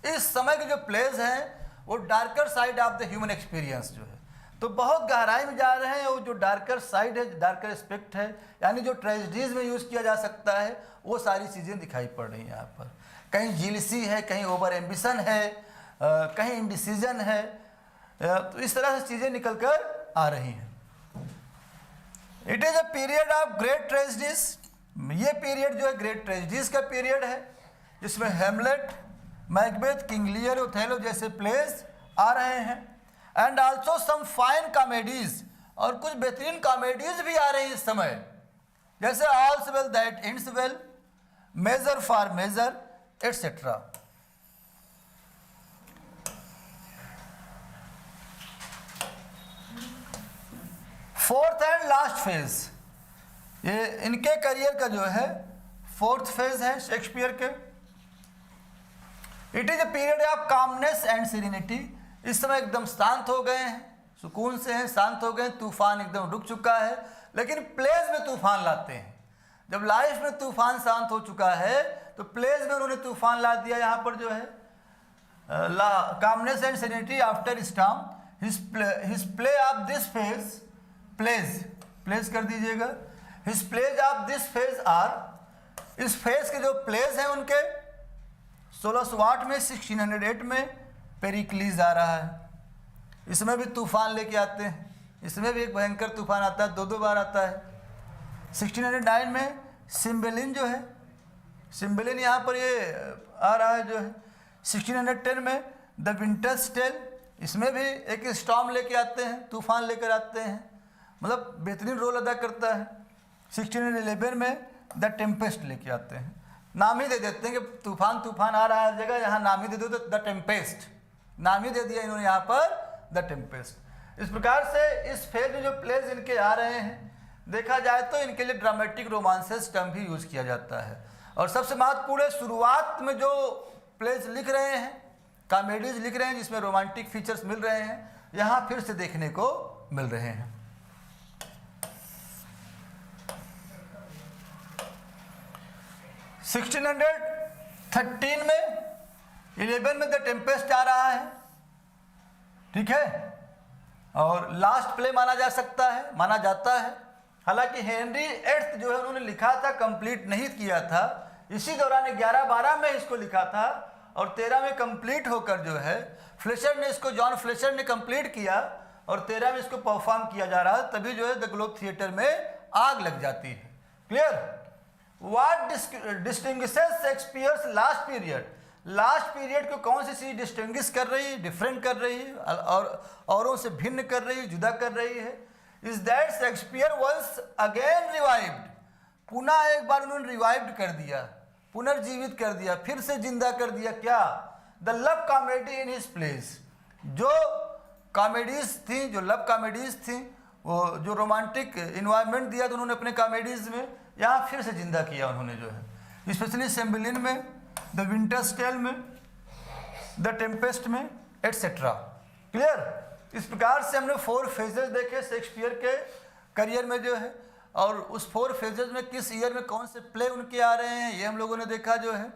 इस समय के जो प्लेज हैं वो darker side of the human experience जो है, तो बहुत गहराई में जा रहे हैं। वो जो डार्कर साइड है, डार्कर एस्पेक्ट है, यानी जो ट्रेजेडीज में यूज़ किया जा सकता है, वो सारी चीज़ें दिखाई पड़ रही हैं यहाँ पर। कहीं जीलसी है, कहीं ओवर एम्बिशन है, कहीं इंडिसीजन है, तो इस तरह से चीज़ें निकल कर आ रही हैं। It is a period of great tragedies. ये पीरियड जो है ग्रेट ट्रेजेडीज का पीरियड है, जिसमें Hamlet, Macbeth, King Lear, Othello जैसे प्लेज आ रहे हैं। And also some fine comedies, और कुछ बेहतरीन कॉमेडीज भी आ रही हैं इस समय, जैसे all's well that ends well, measure for measure, etcetera. Fourth and last phase, ये इनके करियर का जो है फोर्थ फेज है शेक्सपियर के। It is a period of calmness and serenity. इस समय एकदम शांत हो गए हैं, सुकून से हैं, शांत हो गए, तूफान एकदम रुक चुका है। लेकिन प्लेज में तूफान लाते हैं। जब लाइफ में तूफान शांत हो चुका है, तो प्लेज में उन्होंने तूफान ला दिया। यहाँ पर जो है calmness and serenity after storm, his play of this phase, plays कर दीजिएगा। His plays of this phase are, इस फेज के जो प्लेज हैं उनके 1608 में, 1608 में पेरिक्लीज आ रहा है। इसमें भी तूफान लेके आते हैं, इसमें भी एक भयंकर तूफान आता है, 2 बार आता है। 1609 में सिम्बेलिन जो है, सिम्बेलिन यहाँ पर ये आ रहा है जो है। 1610 में द विंटर्स टेल, इसमें भी एक स्टॉर्म लेके आते हैं, तूफान लेकर आते हैं, मतलब बेहतरीन रोल अदा करता है। 1611 में द टेम्पेस्ट लेके आते हैं। नाम ही दे देते हैं कि तूफान तूफान आ रहा है हर जगह, यहाँ नाम ही दे दो तो द टेम्पेस्ट, नाम ही दे दिया इन्होंने यहाँ पर द टेम्पेस्ट। इस प्रकार से इस फेज में जो प्लेज इनके आ रहे हैं देखा जाए तो इनके लिए ड्रामेटिक रोमांसेस टर्म भी यूज किया जाता है। और सबसे महत्वपूर्ण शुरुआत में जो प्लेज लिख रहे हैं, कॉमेडीज लिख रहे हैं जिसमें रोमांटिक फीचर्स मिल रहे हैं, यहाँ फिर से देखने को मिल रहे हैं। 1613 में 11 में द टेम्पेस्ट आ रहा है, ठीक है, और लास्ट प्ले माना जा सकता है, माना जाता है। हालांकि हेनरी एट्थ जो है उन्होंने लिखा था, कंप्लीट नहीं किया था, इसी दौरान 11-12 में इसको लिखा था और 13 में कंप्लीट होकर जो है फ्लेशर ने इसको, जॉन फ्लेशर ने कंप्लीट किया और 13 में इसको परफॉर्म किया जा रहा है, तभी जो है द ग्लोब थिएटर में आग लग जाती है। Clear? What distinguishes Shakespeare's last period, last period को कौन सी चीज डिस्टिंग्विश कर रही है, डिफरेंट कर रही है और औरों से भिन्न कर रही है, जुदा कर रही है? Is that Shakespeare once again revived, पुनः एक बार उन्होंने रिवाइव्ड कर दिया, पुनर्जीवित कर दिया, फिर से जिंदा कर दिया। क्या? The love comedy in his place, जो कॉमेडीज थी, जो लव कॉमेडीज थी, वो जो रोमांटिक इन्वायरमेंट दिया तो उन्होंने अपने कॉमेडीज में यहाँ फिर से जिंदा किया उन्होंने जो है, स्पेशली सेम्बलिन में, द विंटर्स टेल में, द टेम्पेस्ट में, एटसेट्रा। क्लियर? इस प्रकार से हमने 4 फेजेस देखे शेक्सपियर के करियर में जो है, और उस 4 फेजेस में किस ईयर में कौन से प्ले उनके आ रहे हैं ये हम लोगों ने देखा जो है।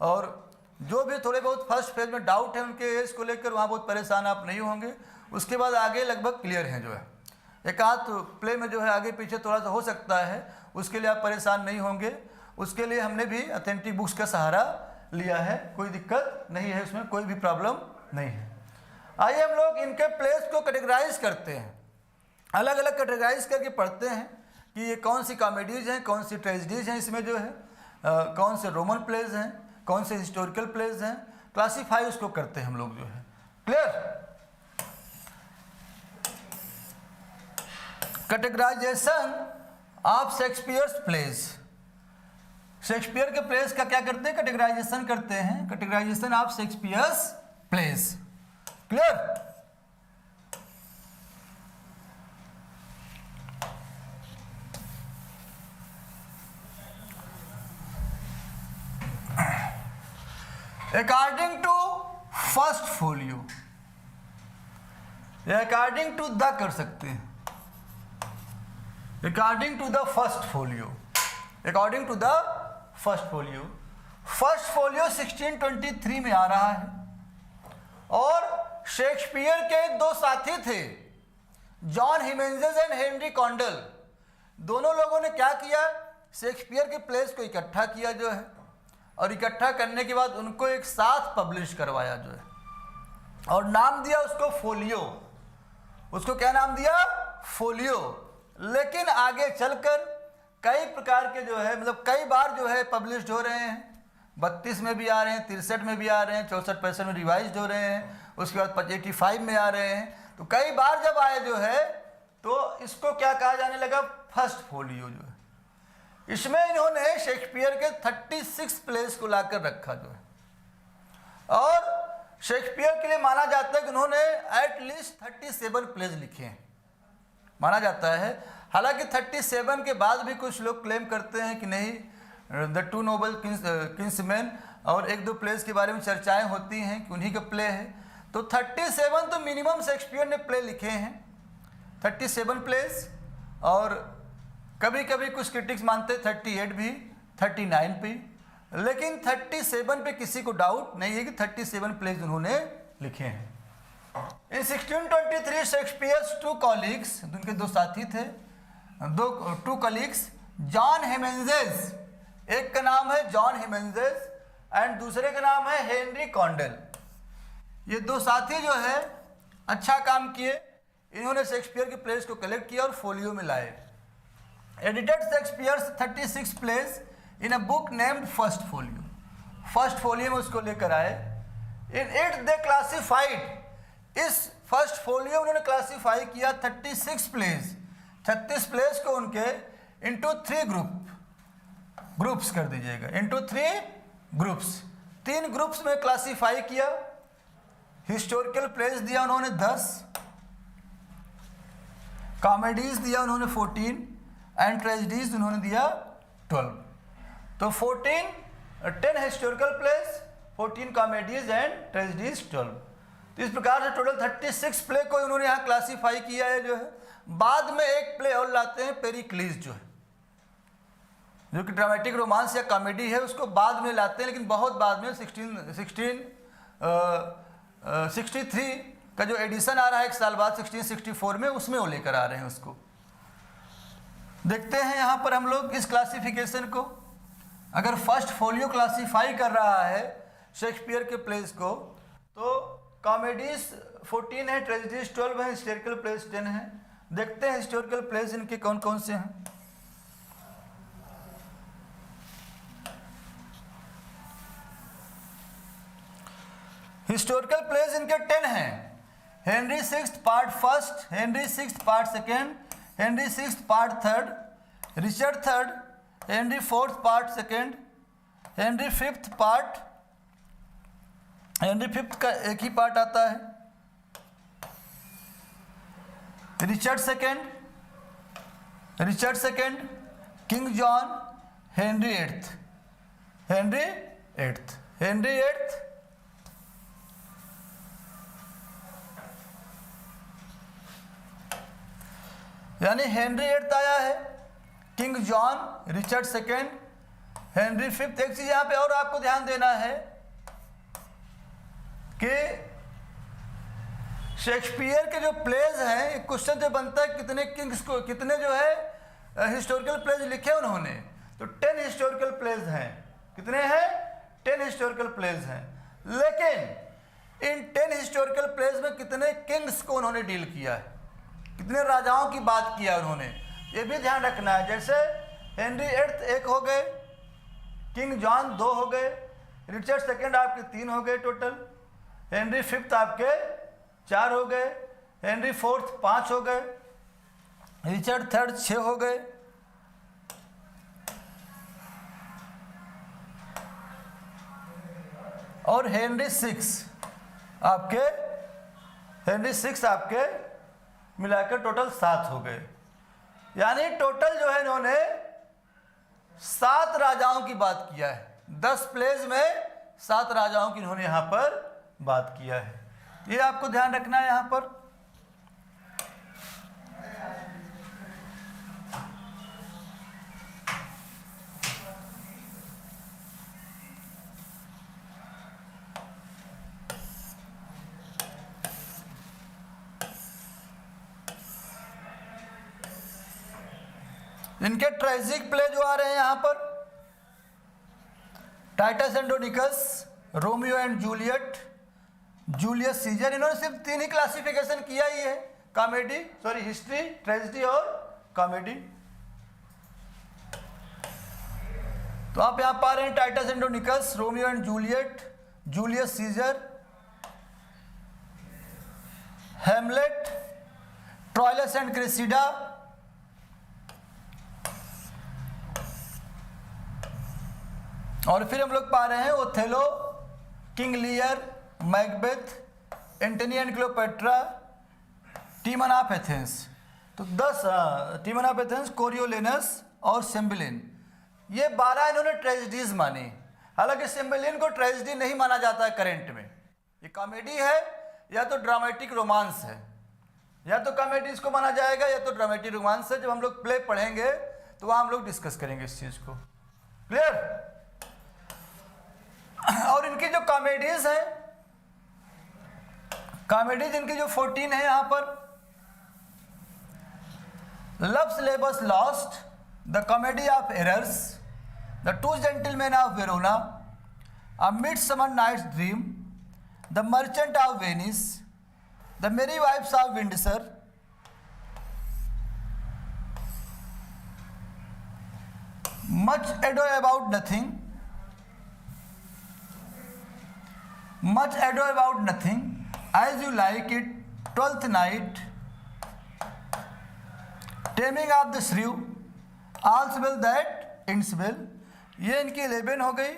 और जो भी थोड़े बहुत फर्स्ट फेज में डाउट है उनके एज को लेकर, वहाँ बहुत परेशान आप नहीं होंगे। उसके बाद आगे लगभग क्लियर हैं जो है, एक आध प्ले में जो है आगे पीछे थोड़ा सा हो सकता है, उसके लिए आप परेशान नहीं होंगे। उसके लिए हमने भी ऑथेंटिक बुक्स का सहारा लिया है, कोई दिक्कत नहीं है, उसमें कोई भी प्रॉब्लम नहीं है। आइए हम लोग इनके प्लेस को कैटेगराइज करते हैं, अलग अलग कैटेगराइज करके पढ़ते हैं कि ये कौन सी कॉमेडीज हैं, कौन सी ट्रेजिडीज हैं, इसमें जो है कौन से रोमन प्लेज हैं, कौन से हिस्टोरिकल प्लेज हैं, क्लासीफाई उसको करते हैं हम लोग जो है। Clear? Categorization of Shakespeare's plays, Shakespeare के प्लेस का क्या करते हैं? कैटेगराइजेशन करते हैं, categorization of Shakespeare's plays. Clear? According to first folio, या अकॉर्डिंग टू द कर सकते हैं, according to the first folio, according to the first folio. First folio 1623 में आ रहा है और शेक्सपियर के 2 साथी थे, जॉन हिमेंजेस एंड हेनरी कॉन्डल। दोनों लोगों ने क्या किया? शेक्सपियर के प्लेस को इकट्ठा किया जो है, और इकट्ठा करने के बाद उनको एक साथ पब्लिश करवाया जो है, और नाम दिया उसको फोलियो। उसको क्या नाम दिया? फोलियो। लेकिन आगे चलकर कई प्रकार के जो है, मतलब कई बार जो है पब्लिश्ड हो रहे हैं, 32 में भी आ रहे हैं, 63 में भी आ रहे हैं, 64-65 में रिवाइज हो रहे हैं, उसके बाद 85 में आ रहे हैं। तो कई बार जब आए जो है तो इसको क्या कहा जाने लगा? फर्स्ट फोलियो जो है। इसमें इन्होंने शेक्सपियर के 36 प्लेस को लाकर रखा जो है, और शेक्सपियर के लिए माना जाता है कि उन्होंने एटलीस्ट 37 प्लेस लिखे हैं, माना जाता है। हालांकि 37 के बाद भी कुछ लोग क्लेम करते हैं कि नहीं, द 2 नोबल किंग्समैन और 1-2 प्लेस के बारे में चर्चाएं होती हैं कि उन्हीं का प्ले है। तो 37 तो मिनिमम शेक्सपियर ने प्ले लिखे हैं, 37 प्लेस, और कभी कभी कुछ क्रिटिक्स मानते 38 भी, 39 भी, लेकिन 37 पे किसी को डाउट नहीं है कि 37 प्लेस उन्होंने लिखे हैं। इन 1623 शेक्सपियर्स 2 कॉलीग्स, उनके 2 साथी थे, 2 कॉलीग्स, जॉन हिमेंजेस, एक का नाम है जॉन हिमेंजेस एंड दूसरे का नाम है हेनरी कॉन्डल। ये 2 साथी जो है अच्छा काम किए, इन्होंने शेक्सपियर के प्लेस को कलेक्ट किया और फोलियो में लाए। Edited Shakespeare's 36 place in a book named first folio, first folio में उसको लेकर आए। इन इट दे क्लासिफाइड, इस फर्स्ट फोलियो उन्होंने क्लासिफाई किया 36 प्लेस, 36 प्लेस को उनके इनटू 3 ग्रुप, ग्रुप्स कर दीजिएगा, इनटू 3 ग्रुप्स, 3 ग्रुप्स में क्लासीफाई किया। हिस्टोरिकल प्लेस दिया उन्होंने 10, कॉमेडीज दिया उन्होंने 14 एंड ट्रेजेडीज उन्होंने दिया 12। तो 10 historical place, 14 comedies and tragedies 12। तो इस प्रकार से टोटल 36 प्ले को उन्होंने यहाँ क्लासीफाई किया है जो है। बाद में एक प्ले और लाते हैं पेरिक्लीज जो है, जो कि ड्रामेटिक रोमांस या कॉमेडी है, उसको बाद में लाते हैं, लेकिन बहुत बाद में 1663 का जो एडिशन आ रहा है एक साल बाद 1664 में, उसमें वो लेकर आ रहे हैं उसको। देखते हैं यहाँ पर हम लोग इस क्लासिफिकेशन को। अगर फर्स्ट फोलियो क्लासीफाई कर रहा है शेक्सपियर के प्लेस को, तो कॉमेडीज 14 है, ट्रेजेडीज 12 है, हिस्टोरिकल प्लेस 10 है। देखते हैं हिस्टोरिकल प्लेस इनके कौन कौन से हैं। हिस्टोरिकल प्लेस इनके 10 हैं। Henry 6 part first, Henry 6 part second, Henry 6 part third, Richard third, Henry 4 part second, Henry 5 part, Henry 5 का एक ही पार्ट आता है, Richard second, king John, Henry 8, यानी हेनरी 8 आया है, king John, Richard second, Henry 5। एक चीज यहां पे और आपको ध्यान देना है कि शेक्सपियर के जो प्लेज हैं, क्वेश्चन जो बनता है कितने किंग्स को, कितने जो है हिस्टोरिकल प्लेज लिखे उन्होंने, तो 10 हिस्टोरिकल प्लेज हैं। कितने हैं? 10 हिस्टोरिकल प्लेज हैं। लेकिन इन 10 हिस्टोरिकल प्लेज में कितने किंग्स को उन्होंने डील किया है, कितने राजाओं की बात किया उन्होंने, ये भी ध्यान रखना है। जैसे हेनरी 8 1 हो गए, किंग जॉन 2 हो गए, रिचर्ड सेकेंड आपके 3 हो गए टोटल, हेनरी 5 आपके 4 हो गए, हेनरी 4 5 हो गए, रिचर्ड 3 6 हो गए, और हेनरी 6 आपके मिलाकर टोटल 7 हो गए। यानी टोटल जो है इन्होंने 7 राजाओं की बात किया है। 10 प्लेज में 7 राजाओं की इन्होंने यहां पर बात किया है। ये आपको ध्यान रखना है यहां पर। इनके ट्रेजिक प्ले जो आ रहे हैं यहां पर, Titus Andronicus, Romeo and Juliet, Julius Caesar, इन्होंने सिर्फ 3 ही क्लासिफिकेशन किया ही है, कॉमेडी, सॉरी हिस्ट्री, ट्रेजेडी और कॉमेडी। तो आप यहां पा रहे हैं Titus Andronicus, Romeo and Juliet, Julius Caesar, Hamlet, Troilus and Cressida, और फिर हम लोग पा रहे हैं Othello, King Lear, Macbeth, Antony and Cleopatra, Timon of Athens. तो 10 टीमन ऑफ एथेंस, कोरियोलेनस और सिम्बलिन, ये 12 इन्होंने ट्रेजेडीज मानी। हालांकि सिम्बलिन को ट्रेजेडी नहीं माना जाता है करेंट में, ये कॉमेडी है या तो ड्रामेटिक रोमांस है, या तो कॉमेडी इसको माना जाएगा या तो ड्रामेटिक रोमांस है। जब हम लोग प्ले पढ़ेंगे तो वहाँ हम लोग डिस्कस करेंगे इस चीज़ को। क्लियर? और इनकी जो कॉमेडीज हैं, कॉमेडीज इनकी जो 14 है यहाँ पर, love's labour's lost, the comedy of errors, the 2 gentlemen of Verona, a midsummer night's dream, the merchant of Venice, the merry wives of Windsor, much ado about nothing, Much Ado About Nothing, As You Like It, 12th Night, Taming of the Shrew, All's Well That Ends Well, ये इनकी 11 हो गई,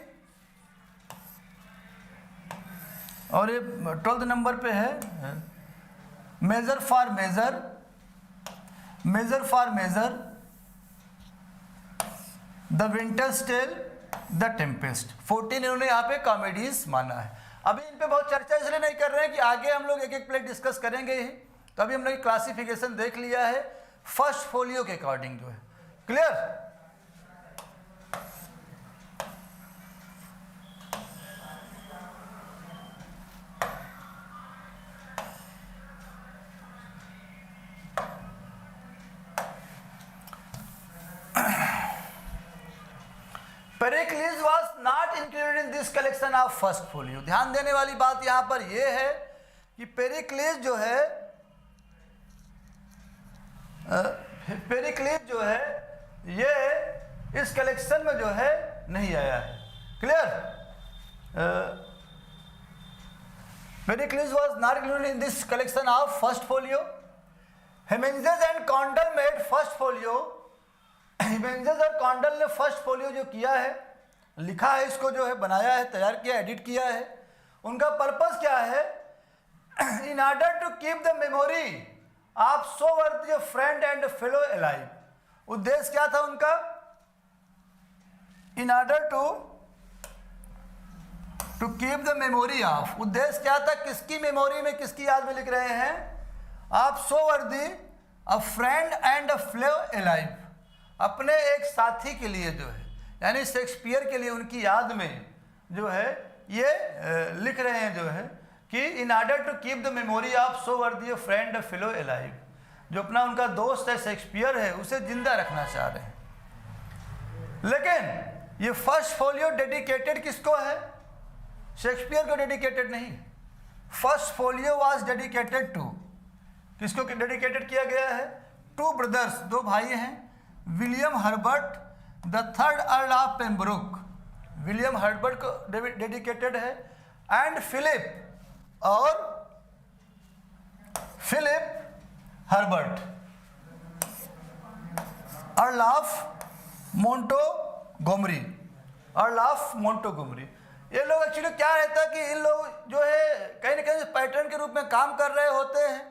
और ये 12 नंबर पे है Measure for Measure, Measure for Measure, the Winter's Tale, the Tempest. 14 इन्होंने यहाँ पे कॉमेडीज माना है। अभी इन पे बहुत चर्चा इसलिए नहीं कर रहे हैं कि आगे हम लोग एक एक प्ले डिस्कस करेंगे ही। तो अभी हम लोग क्लासिफिकेशन देख लिया है फर्स्ट फोलियो के अकॉर्डिंग जो है। Clear? Pericles was not included in this collection of first folio। ध्यान देने वाली बात यहां पर यह है कि पेरिक्लीज जो है, पेरिक्लीज जो है ये इस कलेक्शन में जो है नहीं आया है। Clear? Pericles was not included in this collection of first folio। Heminges and Condell made first folio. Heminges और कॉन्डल ने फर्स्ट फोलियो जो किया है, लिखा है, इसको जो है बनाया है, तैयार किया, एडिट किया है। उनका पर्पस क्या है? In order to keep the memory of so worth your friend and fellow alive. उद्देश्य क्या था उनका? In order to keep the memory of, उद्देश्य क्या था? किसकी मेमोरी में, किसकी याद में लिख रहे हैं? आप सो वर्दी अ friend and a fellow alive, अपने एक साथी के लिए जो है, यानी शेक्सपियर के लिए, उनकी याद में जो है ये लिख रहे हैं जो है कि in order to keep the memory of so worthy friend a fellow alive, जो अपना उनका दोस्त है शेक्सपियर है, उसे जिंदा रखना चाह रहे हैं। लेकिन ये फर्स्ट फोलियो डेडिकेटेड किसको है? शेक्सपियर को डेडिकेटेड नहीं। First folio was dedicated to, किसको डेडिकेटेड किया गया है? टू ब्रदर्स, दो भाई हैं, William Herbert the third Earl of Pembroke, William Herbert को डेडिकेटेड है, एंड फिलिप और Philip Herbert Earl of Montgomery, Earl of Montgomery. ये लोग एक्चुअली क्या रहता है कि इन लोग जो है कहीं ना कहीं पैटर्न के रूप में काम कर रहे होते हैं।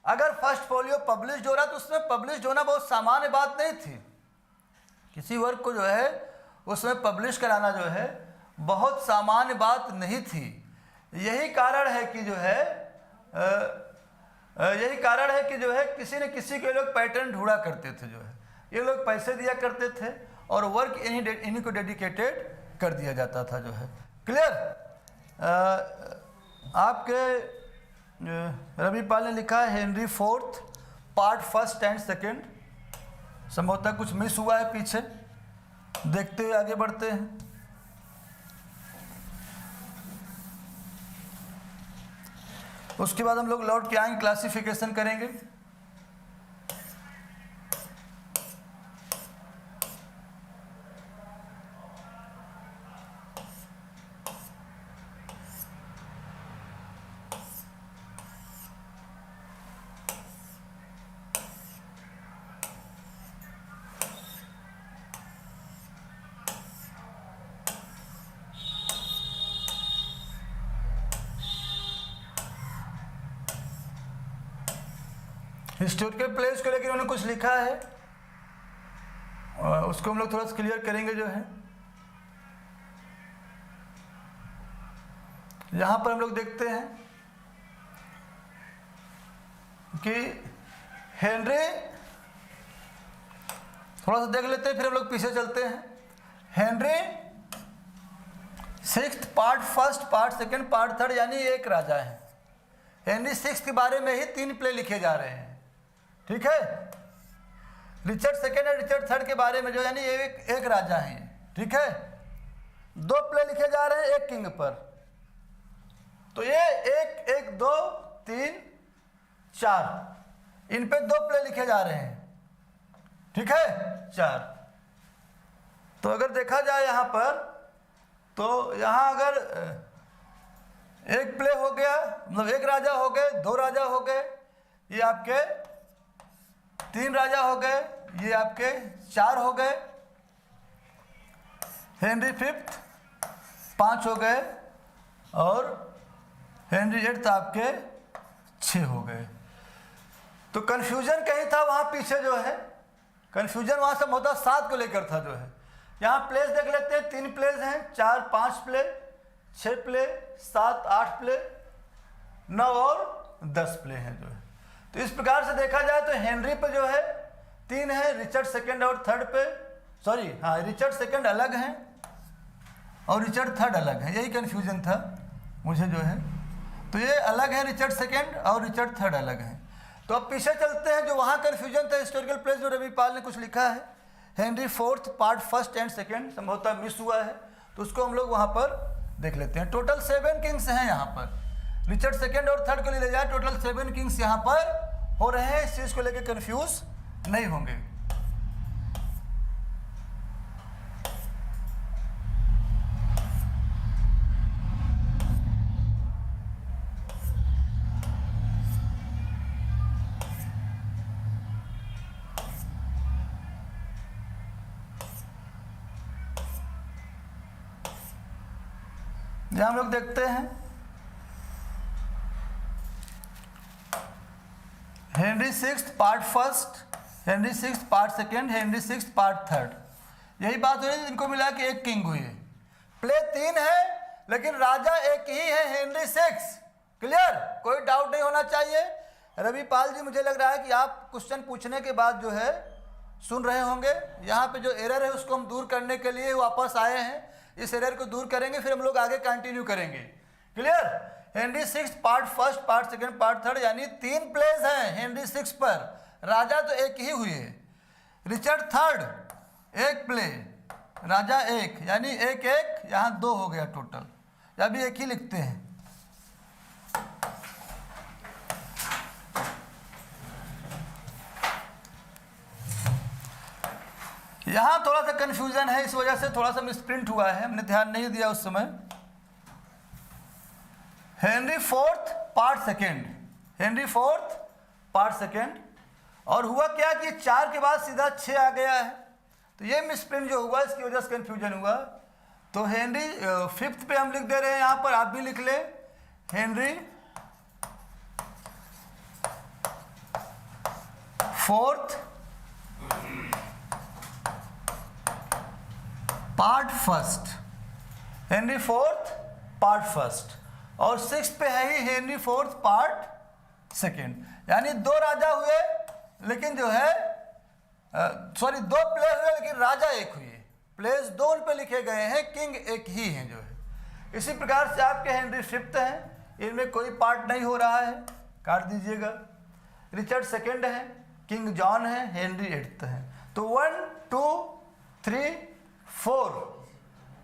अगर फर्स्ट फोलियो पब्लिश हो रहा तो उसमें पब्लिश होना बहुत सामान्य बात नहीं थी। किसी वर्क को जो है उसमें पब्लिश कराना जो है बहुत सामान्य बात नहीं थी। यही कारण है कि जो है यही कारण है कि जो है किसी न किसी के लोग पैटर्न ढूंढा करते थे, जो है ये लोग पैसे दिया करते थे और वर्क इन्हीं को डेडिकेटेड कर दिया जाता था जो है। क्लियर? आपके रवि पाल ने लिखा है Henry fourth part first and second, संभवतः कुछ मिस हुआ है पीछे, देखते हुए आगे बढ़ते हैं। उसके बाद हम लोग लौट के आएंगे, क्लासिफिकेशन करेंगे। हिस्टोरिकल प्लेस को लेकर उन्होंने कुछ लिखा है, उसको हम लोग थोड़ा सा क्लियर करेंगे जो है। यहां पर हम लोग देखते हैं कि हेनरी, थोड़ा सा देख लेते हैं फिर हम लोग पीछे चलते हैं। Henry sixth part first, part second, part third, यानी एक राजा है। हेनरी सिक्स्थ के बारे में ही 3 प्ले लिखे जा रहे हैं, ठीक है। रिचर्ड सेकेंड और रिचर्ड थर्ड के बारे में जो यानी एक राजा हैं, ठीक है। 2 प्ले लिखे जा रहे हैं एक किंग पर, तो ये 1 1 2 3 4, इन पे 2 प्ले लिखे जा रहे हैं, ठीक है, 4। तो अगर देखा जाए यहाँ पर, तो यहाँ अगर एक प्ले हो गया, मतलब 1 राजा हो गए, 2 राजा हो गए, ये आपके 3 राजा हो गए, ये आपके 4 हो गए, हेनरी फिफ्थ 5 हो गए और हेनरी एट्थ आपके 6 हो गए। तो कन्फ्यूजन कहीं था वहाँ पीछे जो है, कन्फ्यूजन वहाँ से होता 7 को लेकर था जो है। यहाँ प्लेस देख लेते हैं, 3 प्लेस हैं, 4 5 प्ले, 6 प्ले, 7 8 प्ले, 9 और 10 प्ले हैं जो है। तो इस प्रकार से देखा जाए तो हेनरी पे जो है 3 है, रिचर्ड सेकंड और थर्ड पे, सॉरी हाँ रिचर्ड सेकंड अलग हैं और रिचर्ड थर्ड अलग है, यही कन्फ्यूजन था मुझे जो है। तो ये अलग है, रिचर्ड सेकंड और रिचर्ड थर्ड अलग हैं। तो अब पीछे चलते हैं, जो वहाँ कन्फ्यूजन था हिस्टोरिकल प्लेस जो रवि पाल ने कुछ लिखा है, Henry fourth part first and second संभवतः मिस हुआ है, तो उसको हम लोग वहाँ पर देख लेते हैं। टोटल 7 किंग्स हैं यहाँ पर, रिचर्ड सेकंड और थर्ड को ले जाए टोटल 7 किंग्स यहाँ पर हो रहे हैं। इस चीज़ को लेकर कंफ्यूज नहीं होंगे। यहां हम लोग देखते हैं Henry sixth part first, Henry sixth part second, Henry sixth part third, यही बात हो रही है। इनको मिला के एक किंग हुई है, प्ले 3 है लेकिन राजा एक ही है, हेनरी सिक्स। क्लियर, कोई डाउट नहीं होना चाहिए। रवि पाल जी मुझे लग रहा है कि आप क्वेश्चन पूछने के बाद जो है सुन रहे होंगे। यहाँ पे जो एरर है उसको हम दूर करने के लिए वापस आए हैं, इस एरर को दूर करेंगे फिर हम लोग आगे कंटिन्यू करेंगे। Clear, Henry six part first part second part third यानी 3 प्लेस हैं हेनरी सिक्स पर, राजा तो एक ही हुई है। रिचर्ड थर्ड 1 प्ले, राजा 1 यानी 1 1 यहाँ 2 हो गया टोटल, या भी 1 ही लिखते हैं। यहाँ थोड़ा सा कंफ्यूजन है, इस वजह से थोड़ा सा मिसप्रिंट हुआ है, हमने ध्यान नहीं दिया उस समय। Henry fourth part second, Henry fourth part second, और हुआ क्या कि 4 के बाद सीधा 6 आ गया है, तो ये मिसप्रिंट जो हुआ इसकी वजह से कंफ्यूजन हुआ। तो हेनरी फिफ्थ पे हम लिख दे रहे हैं, यहाँ पर आप भी लिख ले, Henry fourth part first, Henry fourth part first, और 6 पे है ही हेनरी फोर्थ पार्ट सेकेंड, यानी 2 राजा हुए लेकिन जो है सॉरी 2 प्लेस हुए लेकिन राजा 1 हुए, प्लेस 2 पे लिखे गए हैं, किंग 1 ही हैं जो है। इसी प्रकार से आपके हेनरी फिफ्थ हैं, इनमें कोई पार्ट नहीं हो रहा है, काट दीजिएगा। रिचर्ड सेकेंड है, किंग जॉन है, हेनरी एट्थ है। तो 1 2 3 4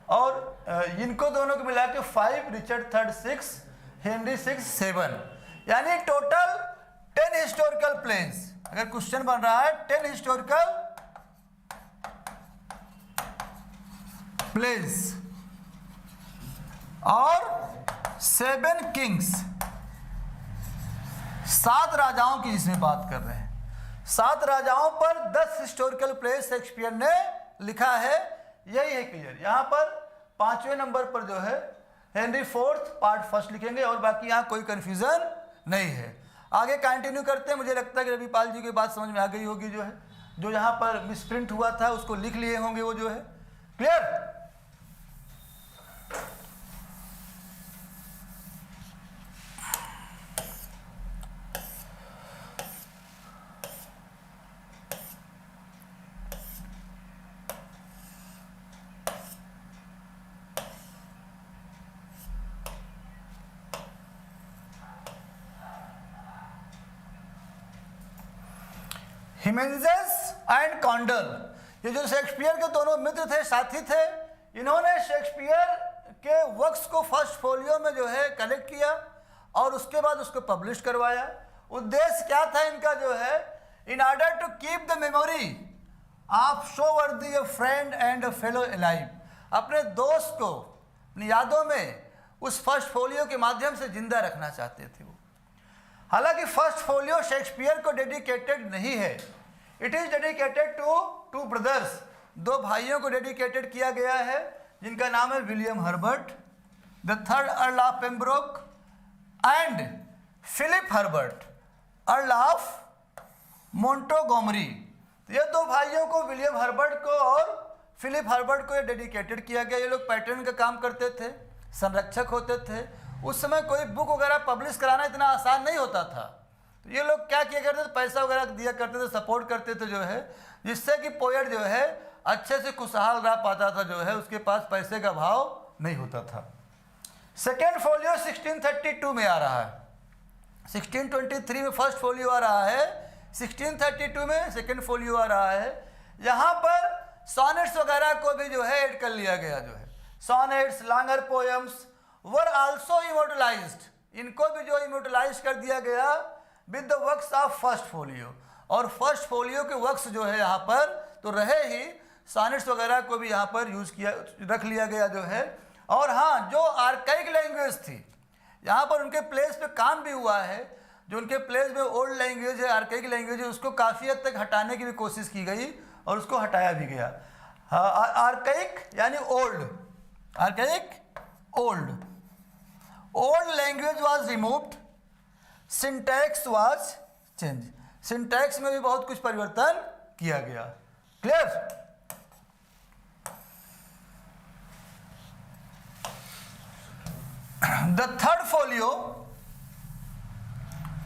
और इनको दोनों को मिला के 5, रिचर्ड थर्ड 6, हेनरी 6 7, यानी टोटल 10 हिस्टोरिकल प्लेस। अगर क्वेश्चन बन रहा है 10 हिस्टोरिकल प्लेस और 7 किंग्स, 7 राजाओं की जिसमें बात कर रहे हैं, 7 राजाओं पर 10 हिस्टोरिकल प्लेस शेक्सपियर ने लिखा है, यही है क्लियर। यहाँ पर 5वें नंबर पर जो है हेनरी फोर्थ पार्ट फर्स्ट लिखेंगे और बाकी यहाँ कोई कंफ्यूजन नहीं है। आगे कंटिन्यू करते हैं, मुझे लगता है कि रवि पाल जी की बात समझ में आ गई होगी, जो है जो यहाँ पर मिसप्रिंट हुआ था उसको लिख लिए होंगे वो जो है। क्लियर, हिमेंजेस एंड कॉन्डल, ये जो शेक्सपियर के दोनों मित्र थे, साथी थे, इन्होंने शेक्सपियर के वर्क्स को फर्स्ट फोलियो में जो है कलेक्ट किया और उसके बाद उसको पब्लिश करवाया। उद्देश्य क्या था इनका जो है, in order to keep the memory of so worthy a friend and a fellow alive, अपने दोस्त को अपनी यादों में उस फर्स्ट फोलियो के माध्यम से जिंदा रखना चाहते थे वो। हालांकि फर्स्ट फोलियो शेक्सपियर को डेडिकेटेड नहीं है, it is dedicated to 2 brothers, 2 भाइयों को डेडिकेटेड किया गया है, जिनका नाम है William Herbert, the third Earl of Pembroke and Philip Herbert Earl of Montgomery. तो ये दो भाइयों को, विलियम हर्बर्ट को और फिलिप हर्बर्ट को, ये डेडिकेटेड किया गया। ये लोग पैटर्न का काम करते थे, संरक्षक होते थे। उस समय कोई बुक वगैरह पब्लिश कराना इतना आसान नहीं होता था, तो ये लोग क्या किया करते थे, पैसा वगैरह दिया करते थे, सपोर्ट करते थे जो है, जिससे कि पोएट जो है अच्छे से खुशहाल रह पाता था, जो है उसके पास पैसे का भाव नहीं होता था। सेकेंड फोलियो 1632 में आ रहा है, 1623 में फर्स्ट फोलियो आ रहा है, 1632 में सेकेंड फोलियो आ रहा है। यहाँ पर सॉनेट्स वगैरह को भी जो है ऐड कर लिया गया, जो है sonnets, longer poems were also immortalised, इनको भी जो इमोर्टलाइज कर दिया गया with the works of first folio. और फर्स्ट फोलियो के वर्क्स जो है यहाँ पर तो रहे ही, सॉनेट्स वगैरह को भी यहाँ पर यूज किया, रख लिया गया जो है। और हाँ, जो आर्काइक लैंग्वेज थी यहाँ पर उनके प्लेस पे काम भी हुआ है, जो उनके प्लेस में ओल्ड लैंग्वेज है, आर्काइक लैंग्वेज है, उसको काफ़ी हद तक हटाने की भी कोशिश की गई और उसको हटाया भी गया। आर्काइक यानी old, archaic old, old language was removed, syntax was change, syntax में भी बहुत कुछ परिवर्तन किया गया। क्लियर? The third folio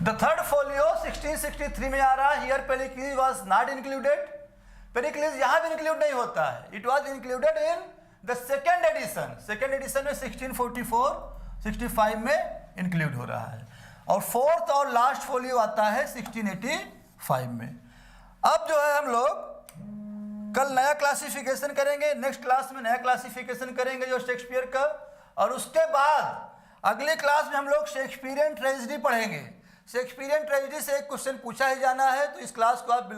1663 में आ रहा है। Here Pericles was not included. Pericles यहाँ भी इंक्लूड नहीं होता है। It was included in the second edition. Second edition में 1644-65 में इंक्लूड हो रहा है। और फोर्थ और लास्ट फोलियो आता है 1685 में। अब जो है हम लोग कल नया क्लासिफिकेशन करेंगे, नेक्स्ट क्लास में नया क्लासिफिकेशन करेंगे जो शेक्सपियर का, और उसके बाद अगले क्लास में हम लोग शेक्सपियरियन ट्रेजेडी पढ़ेंगे। शेक्सपियरियन ट्रेजेडी से एक क्वेश्चन पूछा ही जाना है, तो इस क्लास को आप बिल्कुल